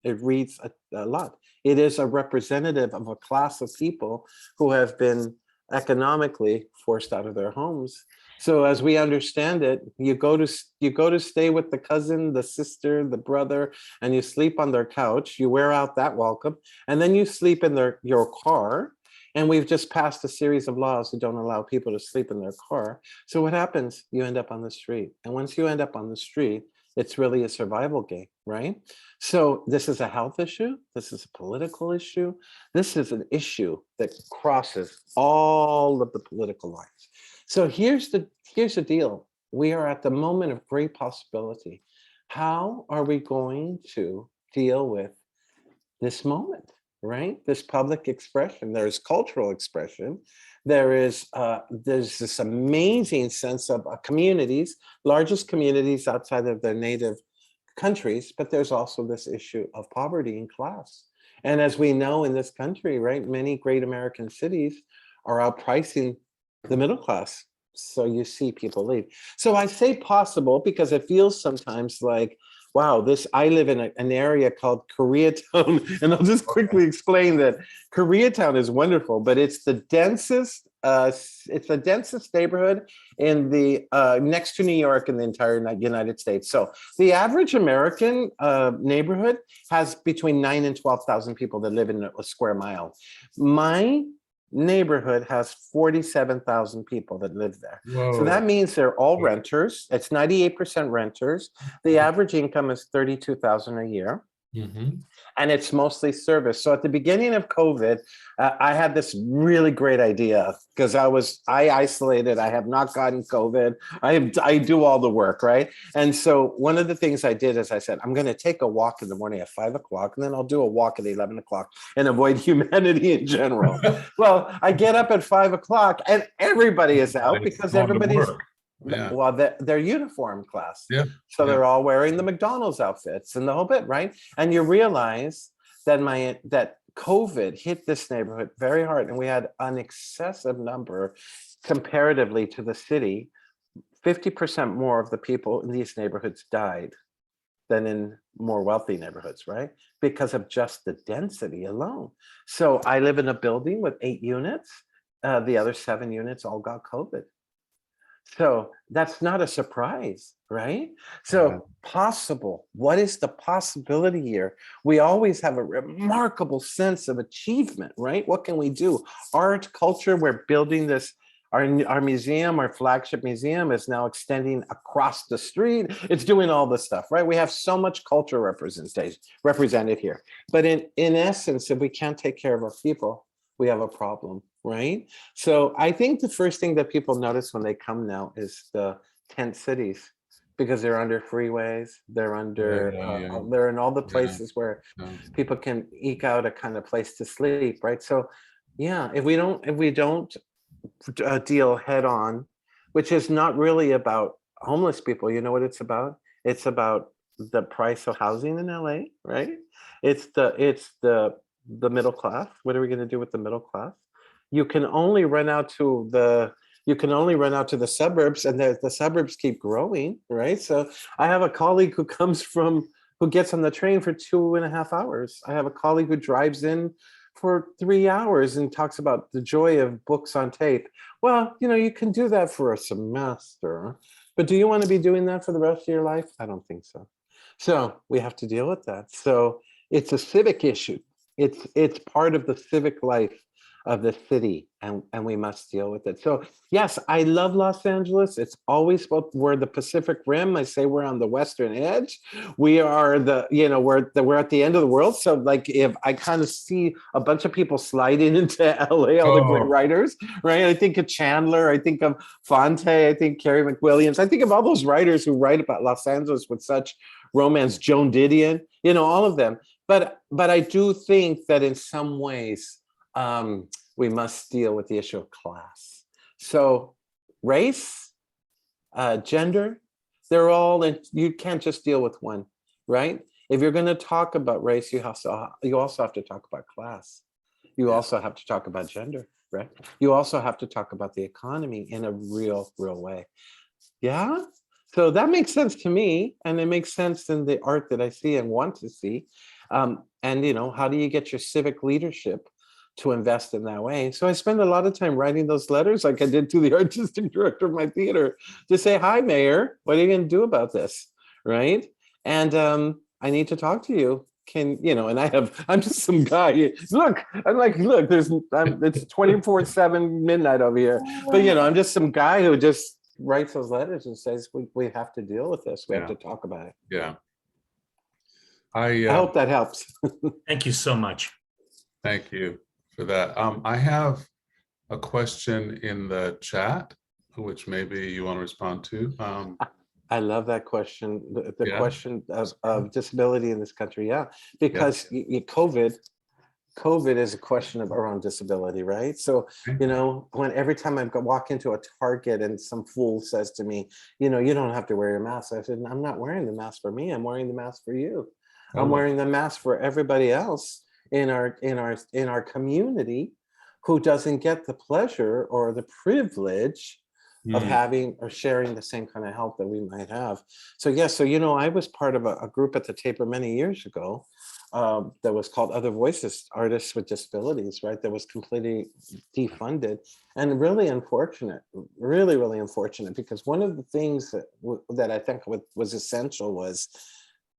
It reads a lot. It is a representative of a class of people who have been economically forced out of their homes. So as we understand it, you go to stay with the cousin, the sister, the brother, and you sleep on their couch. You wear out that welcome, and then you sleep in your car. And we've just passed a series of laws that don't allow people to sleep in their car. So what happens? You end up on the street. And once you end up on the street, it's really a survival game, right? So this is a health issue. This is a political issue. This is an issue that crosses all of the political lines. So here's the deal. We are at the moment of great possibility. How are we going to deal with this moment, right? This public expression. There's cultural expression. There's this amazing sense of communities, largest communities outside of their native countries, but there's also this issue of poverty and class. And as we know in this country, right, many great American cities are outpricing the middle class. So you see people leave. So I say possible because it feels sometimes like, wow, I live in an area called Koreatown, and I'll just quickly explain that Koreatown is wonderful, but it's the densest neighborhood in the next to New York in the entire United States. So the average American neighborhood has between 9,000 and 12,000 people that live in a square mile. My neighborhood has 47,000 people that live there. Whoa. So that means they're all renters. It's 98% renters. The average income is $32,000 a year. Mm-hmm. and it's mostly service. So at the beginning of COVID, I had this really great idea because I isolated. I have not gotten COVID. I do all the work, right? And so one of the things I did is I said, I'm going to take a walk in the morning at 5 o'clock, and then I'll do a walk at 11 o'clock and avoid humanity in general. Well, I get up at 5 o'clock and everybody is out because Going to everybody's, work. Yeah. well, they're uniform class. Yeah. So they're all wearing the McDonald's outfits and the whole bit, right? And you realize that that COVID hit this neighborhood very hard, and we had an excessive number comparatively to the city. 50% more of the people in these neighborhoods died than in more wealthy neighborhoods, right? Because of just the density alone. So I live in a building with 8 units. The other 7 units all got COVID. So that's not a surprise, right? So possible. What is the possibility here? We always have a remarkable sense of achievement, right? What can we do? Art, culture, we're building this. Our museum, our flagship museum is now extending across the street. It's doing all this stuff, right? We have so much culture represented here. But in essence, if we can't take care of our people, we have a problem, right? So I think the first thing that people notice when they come now is the tent cities, because they're under freeways, they're under, they're in all the places where people can eke out a kind of place to sleep, right? So yeah, if we don't deal head on, which is not really about homeless people, you know what it's about? It's about the price of housing in LA, right? It's the middle class. What are we going to do with the middle class? You can only run out to the suburbs, and the suburbs keep growing, right? So I have a colleague who gets on the train for 2.5 hours. I have a colleague who drives in for 3 hours and talks about the joy of books on tape. Well, you can do that for a semester, but do you want to be doing that for the rest of your life? I don't think so. So we have to deal with that. So it's a civic issue. It's part of the civic life of the city, and we must deal with it. So yes, I love Los Angeles. It's always we're the Pacific Rim. I say we're on the western edge. We are we're at the end of the world. So like, if I kind of see a bunch of people sliding into LA, all the great writers, right? I think of Chandler, I think of Fonte, I think Carrie McWilliams, I think of all those writers who write about Los Angeles with such romance, Joan Didion, all of them. But I do think that in some ways, we must deal with the issue of class. So race, gender, they're all in. You can't just deal with one, right? If you're going to talk about race, you also have to talk about class. You also have to talk about gender, right? You also have to talk about the economy in a real way. Yeah. So that makes sense to me, and it makes sense in the art that I see and want to see. And how do you get your civic leadership to invest in that way? So I spend a lot of time writing those letters, like I did to the artistic director of my theater, to say, "Hi, Mayor, what are you going to do about this?" Right? And I need to talk to you. And I'm just some guy. Look, it's 24/7 midnight over here. But I'm just some guy who just writes those letters and says, we have to deal with this. We have to talk about it. Yeah. I hope that helps. Thank you so much. Thank you for that. I have a question in the chat, which maybe you want to respond to. I love that question. The question of disability in this country. Yeah, because COVID is a question around disability, right? So, every time I walk into a Target and some fool says to me, you don't have to wear your mask. I said, I'm not wearing the mask for me. I'm wearing the mask for you. I'm wearing the mask for everybody else in our community who doesn't get the pleasure or the privilege of having or sharing the same kind of help that we might have. So I was part of a group at the Taper many years ago that was called Other Voices, Artists with Disabilities, right? That was completely defunded, and really unfortunate, really unfortunate, because one of the things that I think was essential was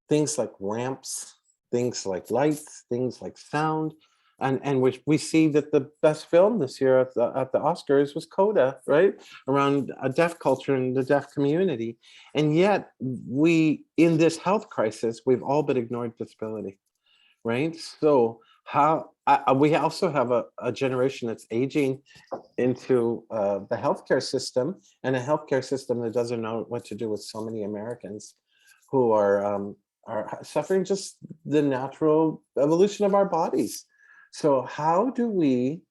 things like ramps, things like lights, things like sound. And we see that the best film this year at the Oscars was Coda, right? Around a deaf culture and the deaf community. And yet in this health crisis, we've all but ignored disability, right? So how we also have a generation that's aging into the healthcare system, and a healthcare system that doesn't know what to do with so many Americans who are suffering just the natural evolution of our bodies. So how do we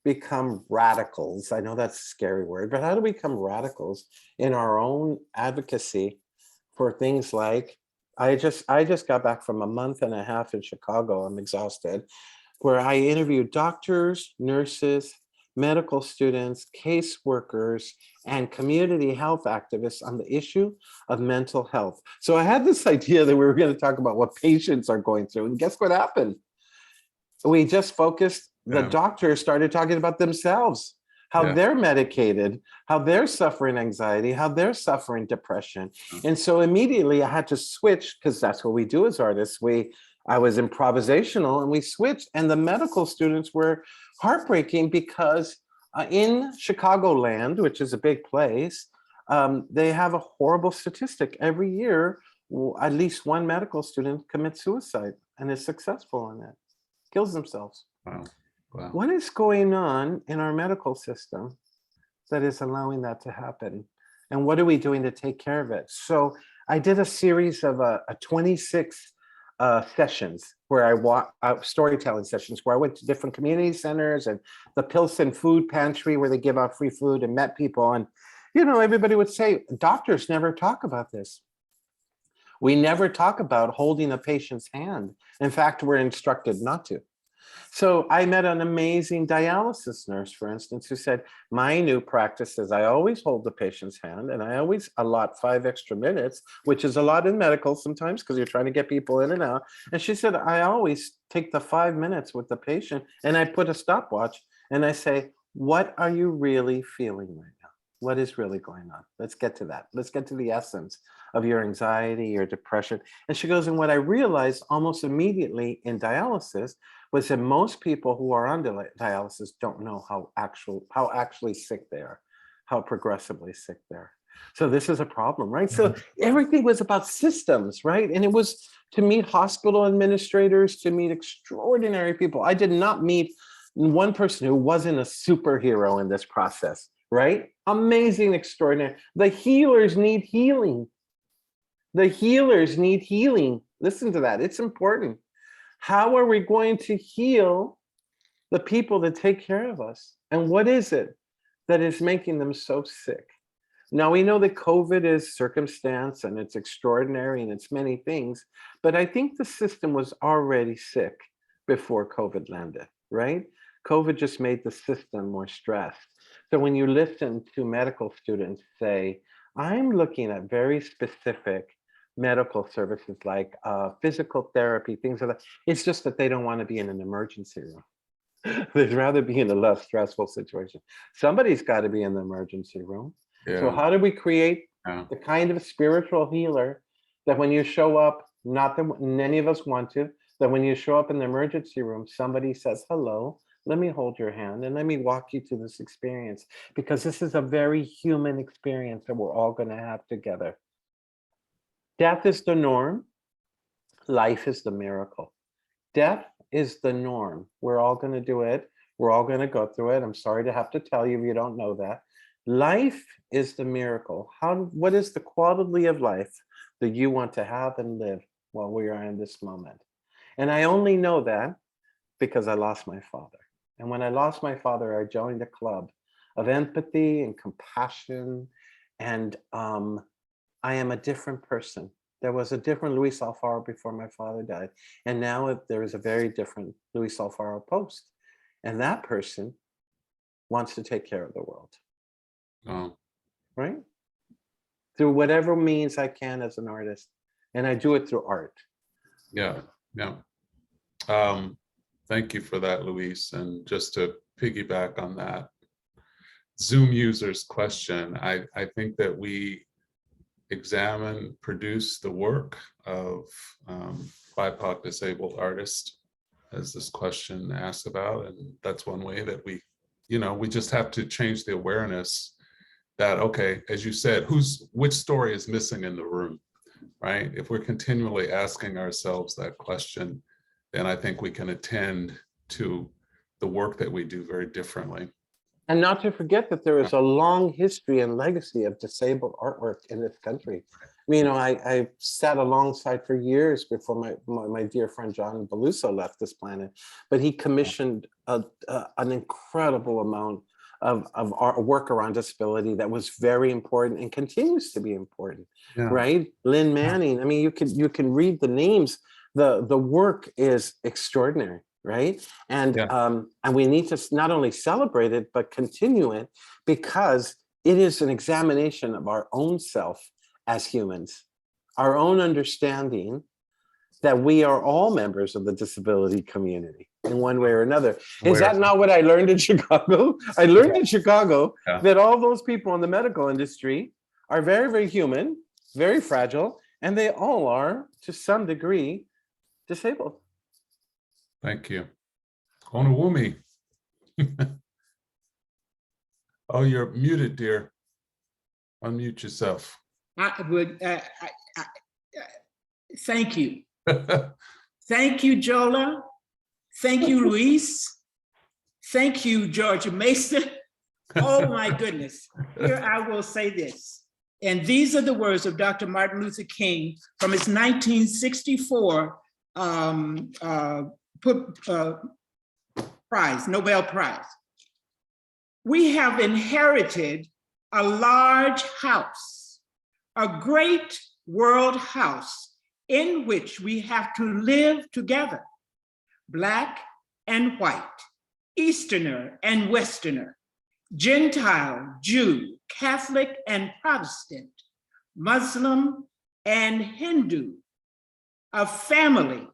become radicals? I know that's a scary word, but how do we become radicals in our own advocacy for things like, I just got back from a month and a half in Chicago. I'm exhausted, where I interviewed doctors, nurses, medical students, caseworkers, and community health activists on the issue of mental health. So I had this idea that we were going to talk about what patients are going through, and guess what happened? We just focused, the doctors started talking about themselves, how they're medicated, how they're suffering anxiety, how they're suffering depression. And so immediately I had to switch, because that's what we do as artists. I was improvisational, and we switched, and the medical students were heartbreaking because in Chicagoland, which is a big place, they have a horrible statistic. Every year, at least one medical student commits suicide and is successful in it, kills themselves. Wow. Wow. What is going on in our medical system that is allowing that to happen? And what are we doing to take care of it? So I did a series of 26 sessions where storytelling sessions where I went to different community centers and the Pilsen food pantry where they give out free food, and met people. And, everybody would say, doctors never talk about this. We never talk about holding a patient's hand. In fact, we're instructed not to. So I met an amazing dialysis nurse, for instance, who said, my new practice is I always hold the patient's hand, and I always allot 5 extra minutes, which is a lot in medical sometimes because you're trying to get people in and out. And she said, I always take the 5 minutes with the patient and I put a stopwatch and I say, what are you really feeling right now? What is really going on? Let's get to that. Let's get to the essence of your anxiety, your depression. And she goes, and what I realized almost immediately in dialysis was that most people who are on dialysis don't know how actually sick they are, how progressively sick they are. So this is a problem, right? So everything was about systems, right? And it was to meet hospital administrators, to meet extraordinary people. I did not meet one person who wasn't a superhero in this process, right? Amazing, extraordinary. The healers need healing. The healers need healing. Listen to that. It's important. How are we going to heal the people that take care of us? And what is it that is making them so sick? Now, we know that COVID is circumstance and it's extraordinary and it's many things, but I think the system was already sick before COVID landed, right? COVID just made the system more stressed. So when you listen to medical students say, I'm looking at very specific medical services like physical therapy, things like that, it's just that they don't want to be in an emergency room. They'd rather be in a less stressful situation. Somebody's got to be in the emergency room. So how do we create the kind of spiritual healer that when you show up, not that many of us want to, that when you show up in the emergency room, somebody says, hello, let me hold your hand and let me walk you through this experience, because this is a very human experience that we're all going to have together. Death is the norm. Life is the miracle. Death is the norm. We're all going to do it. We're all going to go through it. I'm sorry to have to tell you if you don't know that. Life is the miracle. What is the quality of life that you want to have and live while we are in this moment? And I only know that because I lost my father. And when I lost my father, I joined a club of empathy and compassion. And I am a different person. There was a different Luis Alfaro before my father died. And now there is a very different Luis Alfaro post. And that person wants to take care of the world. Right? Through whatever means I can as an artist. And I do it through art. Yeah. Thank you for that, Luis. And just to piggyback on that Zoom user's question, I think that we produce the work of BIPOC disabled artists, as this question asks about. And that's one way that we just have to change the awareness that, okay, as you said, which story is missing in the room, right? If we're continually asking ourselves that question, then I think we can attend to the work that we do very differently. And not to forget that there is a long history and legacy of disabled artwork in this country. I sat alongside for years before my dear friend John Beluso left this planet, but he commissioned an incredible amount of art work around disability that was very important and continues to be important, right? Lynn Manning, I mean, you can read the names. The work is extraordinary. Right. And we need to not only celebrate it, but continue it, because it is an examination of our own self as humans, our own understanding that we are all members of the disability community in one way or another. Is that not what I learned in Chicago? I learned in Chicago that all those people in the medical industry are very, very human, very fragile, and they all are, to some degree, disabled. Thank you. Onawumi. Oh, you're muted, dear. Unmute yourself. I would thank you. Thank you, Jola. Thank you, Luis. Thank you, George Mason. Oh my goodness. Here I will say this. And these are the words of Dr. Martin Luther King from his 1964 Nobel Prize. We have inherited a large house, a great world house in which we have to live together, Black and white, Easterner and Westerner, Gentile, Jew, Catholic and Protestant, Muslim and Hindu, a family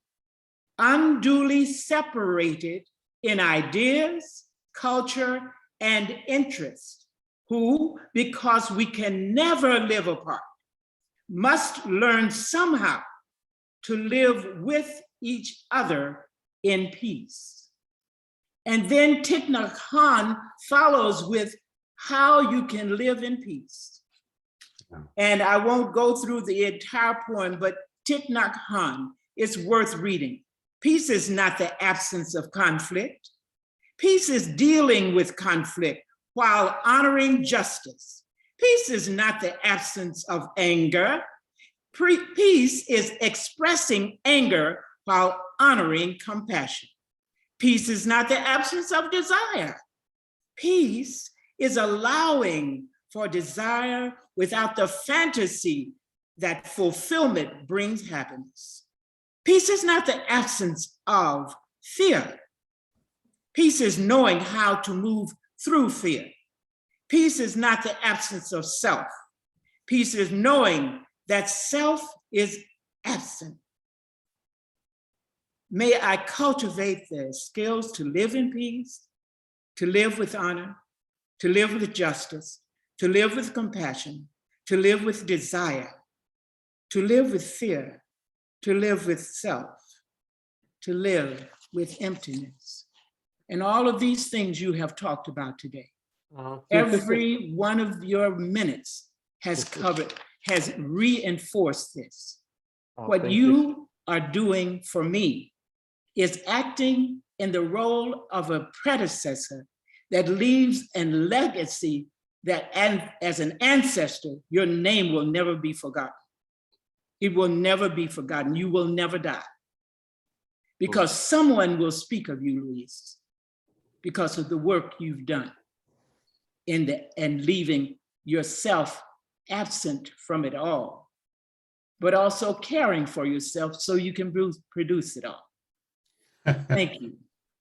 unduly separated in ideas, culture, and interest, who, because we can never live apart, must learn somehow to live with each other in peace. And then Thich Nhat Hanh follows with how you can live in peace. And I won't go through the entire poem, but Thich Nhat Hanh is worth reading. Peace is not the absence of conflict. Peace is dealing with conflict while honoring justice. Peace is not the absence of anger. Peace is expressing anger while honoring compassion. Peace is not the absence of desire. Peace is allowing for desire without the fantasy that fulfillment brings happiness. Peace is not the absence of fear. Peace is knowing how to move through fear. Peace is not the absence of self. Peace is knowing that self is absent. May I cultivate the skills to live in peace, to live with honor, to live with justice, to live with compassion, to live with desire, to live with fear, to live with self, to live with emptiness. And all of these things you have talked about today. Every one of your minutes has covered, has reinforced this. What you are doing for me is acting in the role of a predecessor that leaves a legacy that, and as an ancestor, your name will never be forgotten. It will never be forgotten. You will never die. Because someone will speak of you, Luis, because of the work you've done and leaving yourself absent from it all, but also caring for yourself so you can produce it all. Thank you.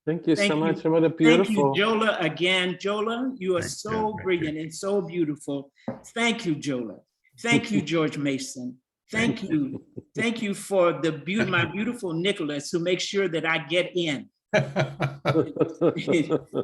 Thank you so much. What a beautiful. Thank you, Jola, again. Jola, you are so brilliant and so beautiful. Thank you, Jola. Thank you, George Mason. Thank you. Thank you for my beautiful Nicholas, who makes sure that I get in.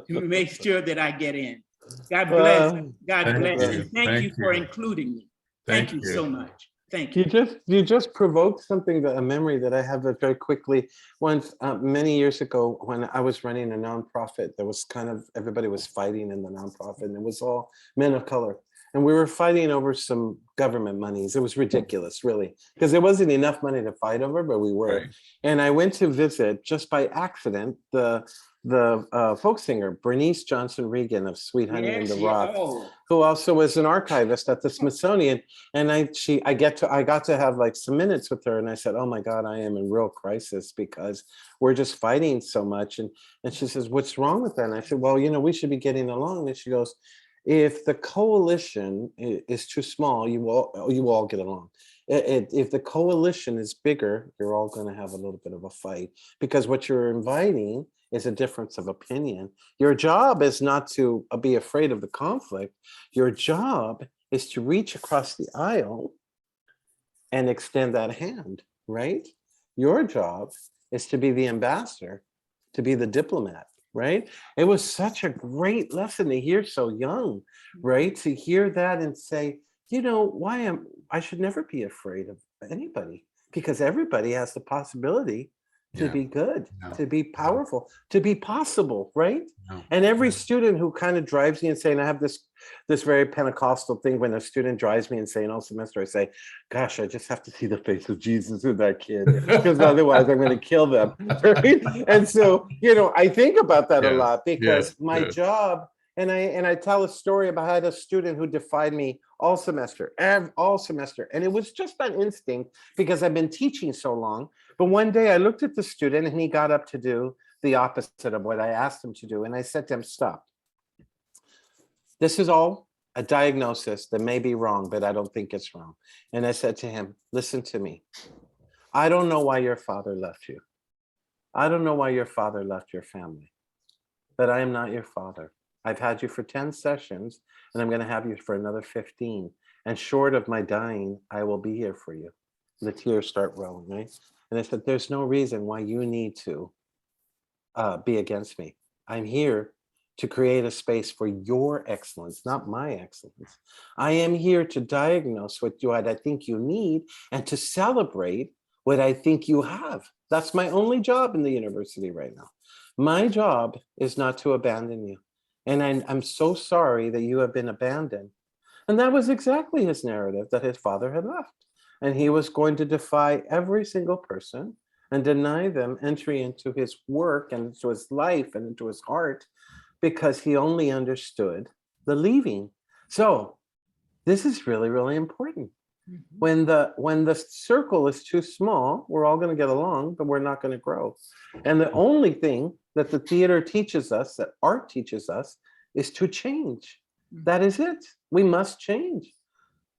Make sure that I get in. God bless. God bless. And thank you for including me. Thank you so much. Thank you. You just provoked something, a memory that I have very quickly. Once, many years ago, when I was running a nonprofit, there was everybody was fighting in the nonprofit, and it was all men of color. and we were fighting over some government monies. It was ridiculous, really, because there wasn't enough money to fight over, but we were. Right. And I went to visit just by accident the folk singer Bernice Johnson Regan of Sweet Honey and the Rock, who also was an archivist at the Smithsonian. And I got to have like some minutes with her, and I said, "Oh my God, I am in real crisis because we're just fighting so much." And she says, "What's wrong with that?" And I said, "Well, we should be getting along." And she goes, "If the coalition is too small, you all get along. If the coalition is bigger, you're all going to have a little bit of a fight, because what you're inviting is a difference of opinion. Your job is not to be afraid of the conflict. Your job is to reach across the aisle and extend that hand, right? Your job is to be the ambassador, to be the diplomat, right?" It was such a great lesson to hear so young, right? To hear that and say, I should never be afraid of anybody, because everybody has the possibility to Yeah. be good, Yeah. to be powerful, to be possible, right? Yeah. And every student who kind of drives me insane, I have this very Pentecostal thing. When a student drives me insane all semester, I say, "Gosh, I just have to see the face of Jesus in that kid, because otherwise I'm going to kill them." Right? And so, I think about that a Yes, lot, because yes, my yes. job, and I tell a story about how I had a student who defied me all semester, and it was just an instinct because I've been teaching so long. But one day I looked at the student, and he got up to do the opposite of what I asked him to do. And I said to him, "Stop. This is all a diagnosis that may be wrong, but I don't think it's wrong." And I said to him, "Listen to me. I don't know why your father left you. I don't know why your father left your family, but I am not your father. I've had you for 10 sessions, and I'm going to have you for another 15. And short of my dying, I will be here for you." The tears start rolling, right? And I said, "There's no reason why you need to be against me. I'm here to create a space for your excellence, not my excellence. I am here to diagnose what I think you need, and to celebrate what I think you have. That's my only job in the university right now. My job is not to abandon you. And I'm so sorry that you have been abandoned." And that was exactly his narrative, that his father had left. And he was going to defy every single person and deny them entry into his work and into his life and into his heart, because he only understood the leaving. So this is really, really important. When the circle is too small, we're all going to get along, but we're not going to grow. And the only thing that the theater teaches us, that art teaches us, is to change. That is it. We must change.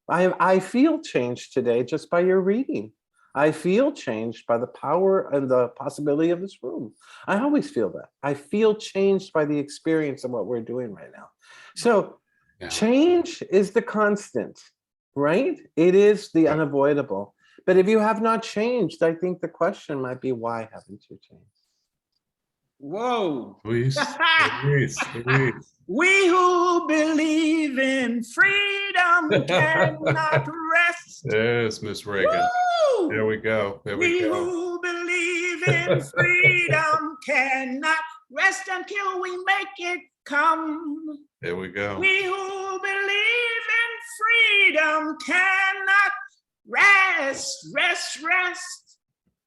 I feel changed today just by your reading. I feel changed by the power and the possibility of this room. I always feel that. I feel changed by the experience of what we're doing right now. So change is the constant, right? It is the unavoidable. But if you have not changed, I think the question might be, why haven't you changed? Whoa. Luis. We who believe in freedom cannot rest. Yes, Miss Reagan. Woo! There we go. We who believe in freedom cannot rest until we make it come. There we go. We who believe in freedom cannot rest.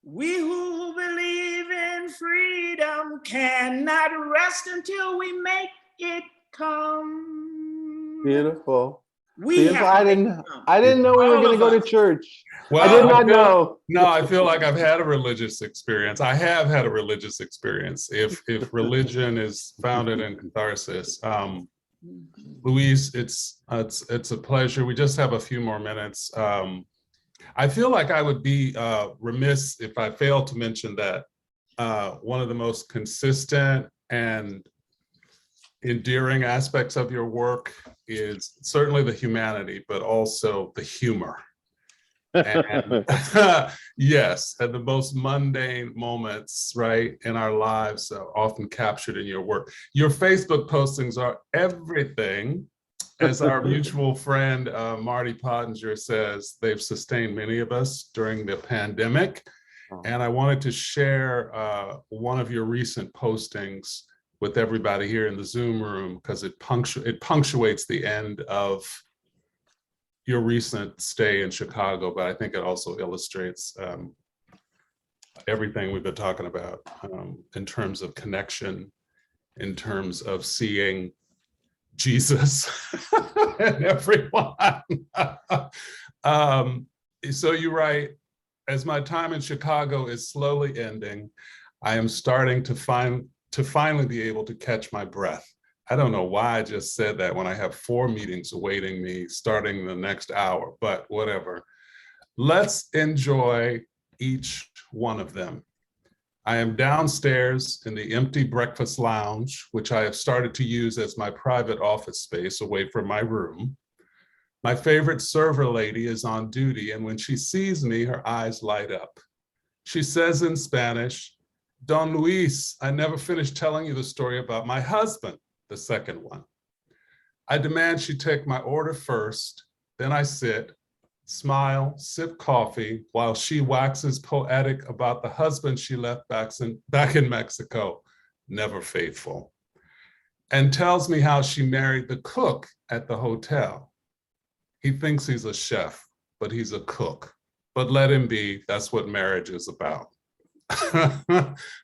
We who believe in freedom cannot rest until we make it come. Beautiful. Beautiful. I didn't know we were going to go to church. Well, I did not know. No, I feel like I've had a religious experience. I have had a religious experience. If religion is founded in catharsis. Luis, it's a pleasure. We just have a few more minutes. I feel like I would be remiss if I failed to mention that one of the most consistent and endearing aspects of your work is certainly the humanity, but also the humor. And yes, and the most mundane moments, right, in our lives are often captured in your work. Your Facebook postings are everything. As our mutual friend, Marty Pottinger says, they've sustained many of us during the pandemic. And I wanted to share one of your recent postings with everybody here in the Zoom room, because it punctuates the end of your recent stay in Chicago, but I think it also illustrates everything we've been talking about in terms of connection, in terms of seeing Jesus and everyone. So you write, as my time in Chicago is slowly ending, I am starting to finally be able to catch my breath. I don't know why I just said that when I have 4 meetings awaiting me starting the next hour, but whatever. Let's enjoy each one of them. I am downstairs in the empty breakfast lounge, which I have started to use as my private office space away from my room. My favorite server lady is on duty, and when she sees me, her eyes light up. She says in Spanish, "Don Luis, I never finished telling you the story about my husband," the second one. I demand she take my order first, then I sit, smile, sip coffee, while she waxes poetic about the husband she left back in Mexico, never faithful, and tells me how she married the cook at the hotel. He thinks he's a chef, but he's a cook. But let him be, that's what marriage is about.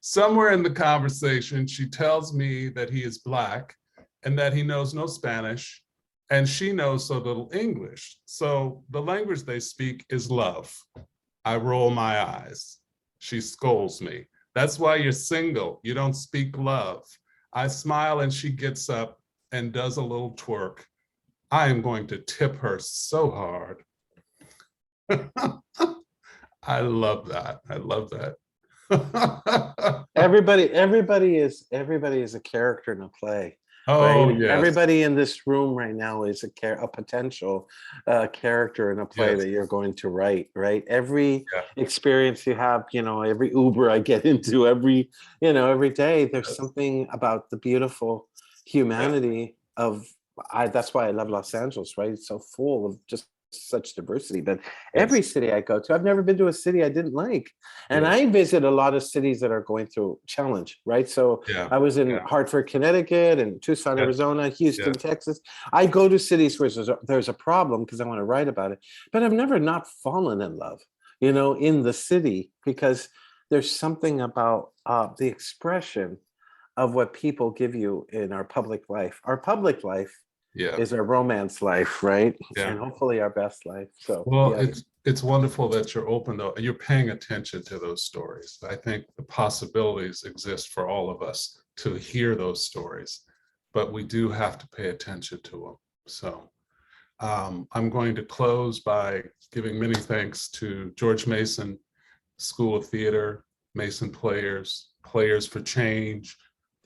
Somewhere in the conversation, she tells me that he is Black and that he knows no Spanish, and she knows so little English. So the language they speak is love. I roll my eyes. She scolds me. "That's why you're single. You don't speak love." I smile and she gets up and does a little twerk. I am going to tip her so hard. I love that. I love that. Everybody is a character in a play. Oh, right? yes. Everybody in this room right now is a potential character in a play Yes. that you're going to write, right? Every Yeah. experience you have, every Uber I get into, every day, there's something about the beautiful humanity of, that's why I love Los Angeles, right? It's so full of just such diversity. But every city I go to, I've never been to a city I didn't like. And Yes. I visit a lot of cities that are going through challenge, right? So I was in Hartford, Connecticut, and Tucson, Arizona, Houston, Texas. I go to cities where there's a problem because I want to write about it. But I've never not fallen in love, in the city, because there's something about the expression of what people give you in our public life. Our public life is our romance life, right? And hopefully our best life. So it's wonderful that you're open, though, and you're paying attention to those stories. I think the possibilities exist for all of us to hear those stories, but we do have to pay attention to them. So I'm going to close by giving many thanks to George Mason School of Theater, Mason Players, Players for Change,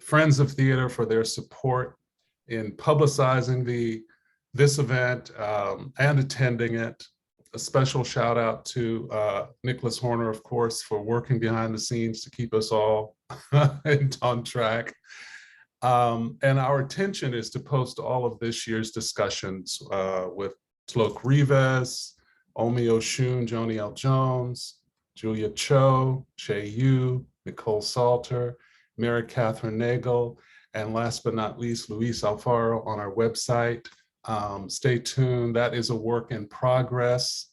Friends of Theater for their support in publicizing this event and attending it. A special shout out to Nicholas Horner, of course, for working behind the scenes to keep us all on track. And our intention is to post all of this year's discussions with Tlok Rivas, Omi Oshun, Joni L. Jones, Julia Cho, Che Yu, Nicole Salter, Mary Catherine Nagel, and last but not least, Luis Alfaro on our website. Stay tuned. That is a work in progress.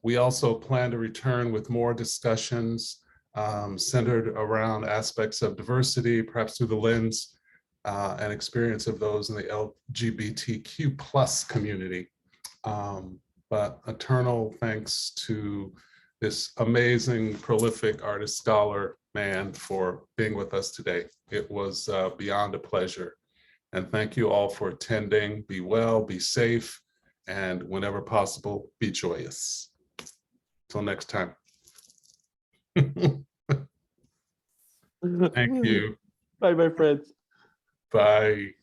We also plan to return with more discussions centered around aspects of diversity, perhaps through the lens and experience of those in the LGBTQ plus community. But eternal thanks to this amazing, prolific artist, scholar, man for being with us today. It was beyond a pleasure. And thank you all for attending. Be well, be safe, and whenever possible, be joyous. Till next time. Thank you. Bye, my friends. Bye.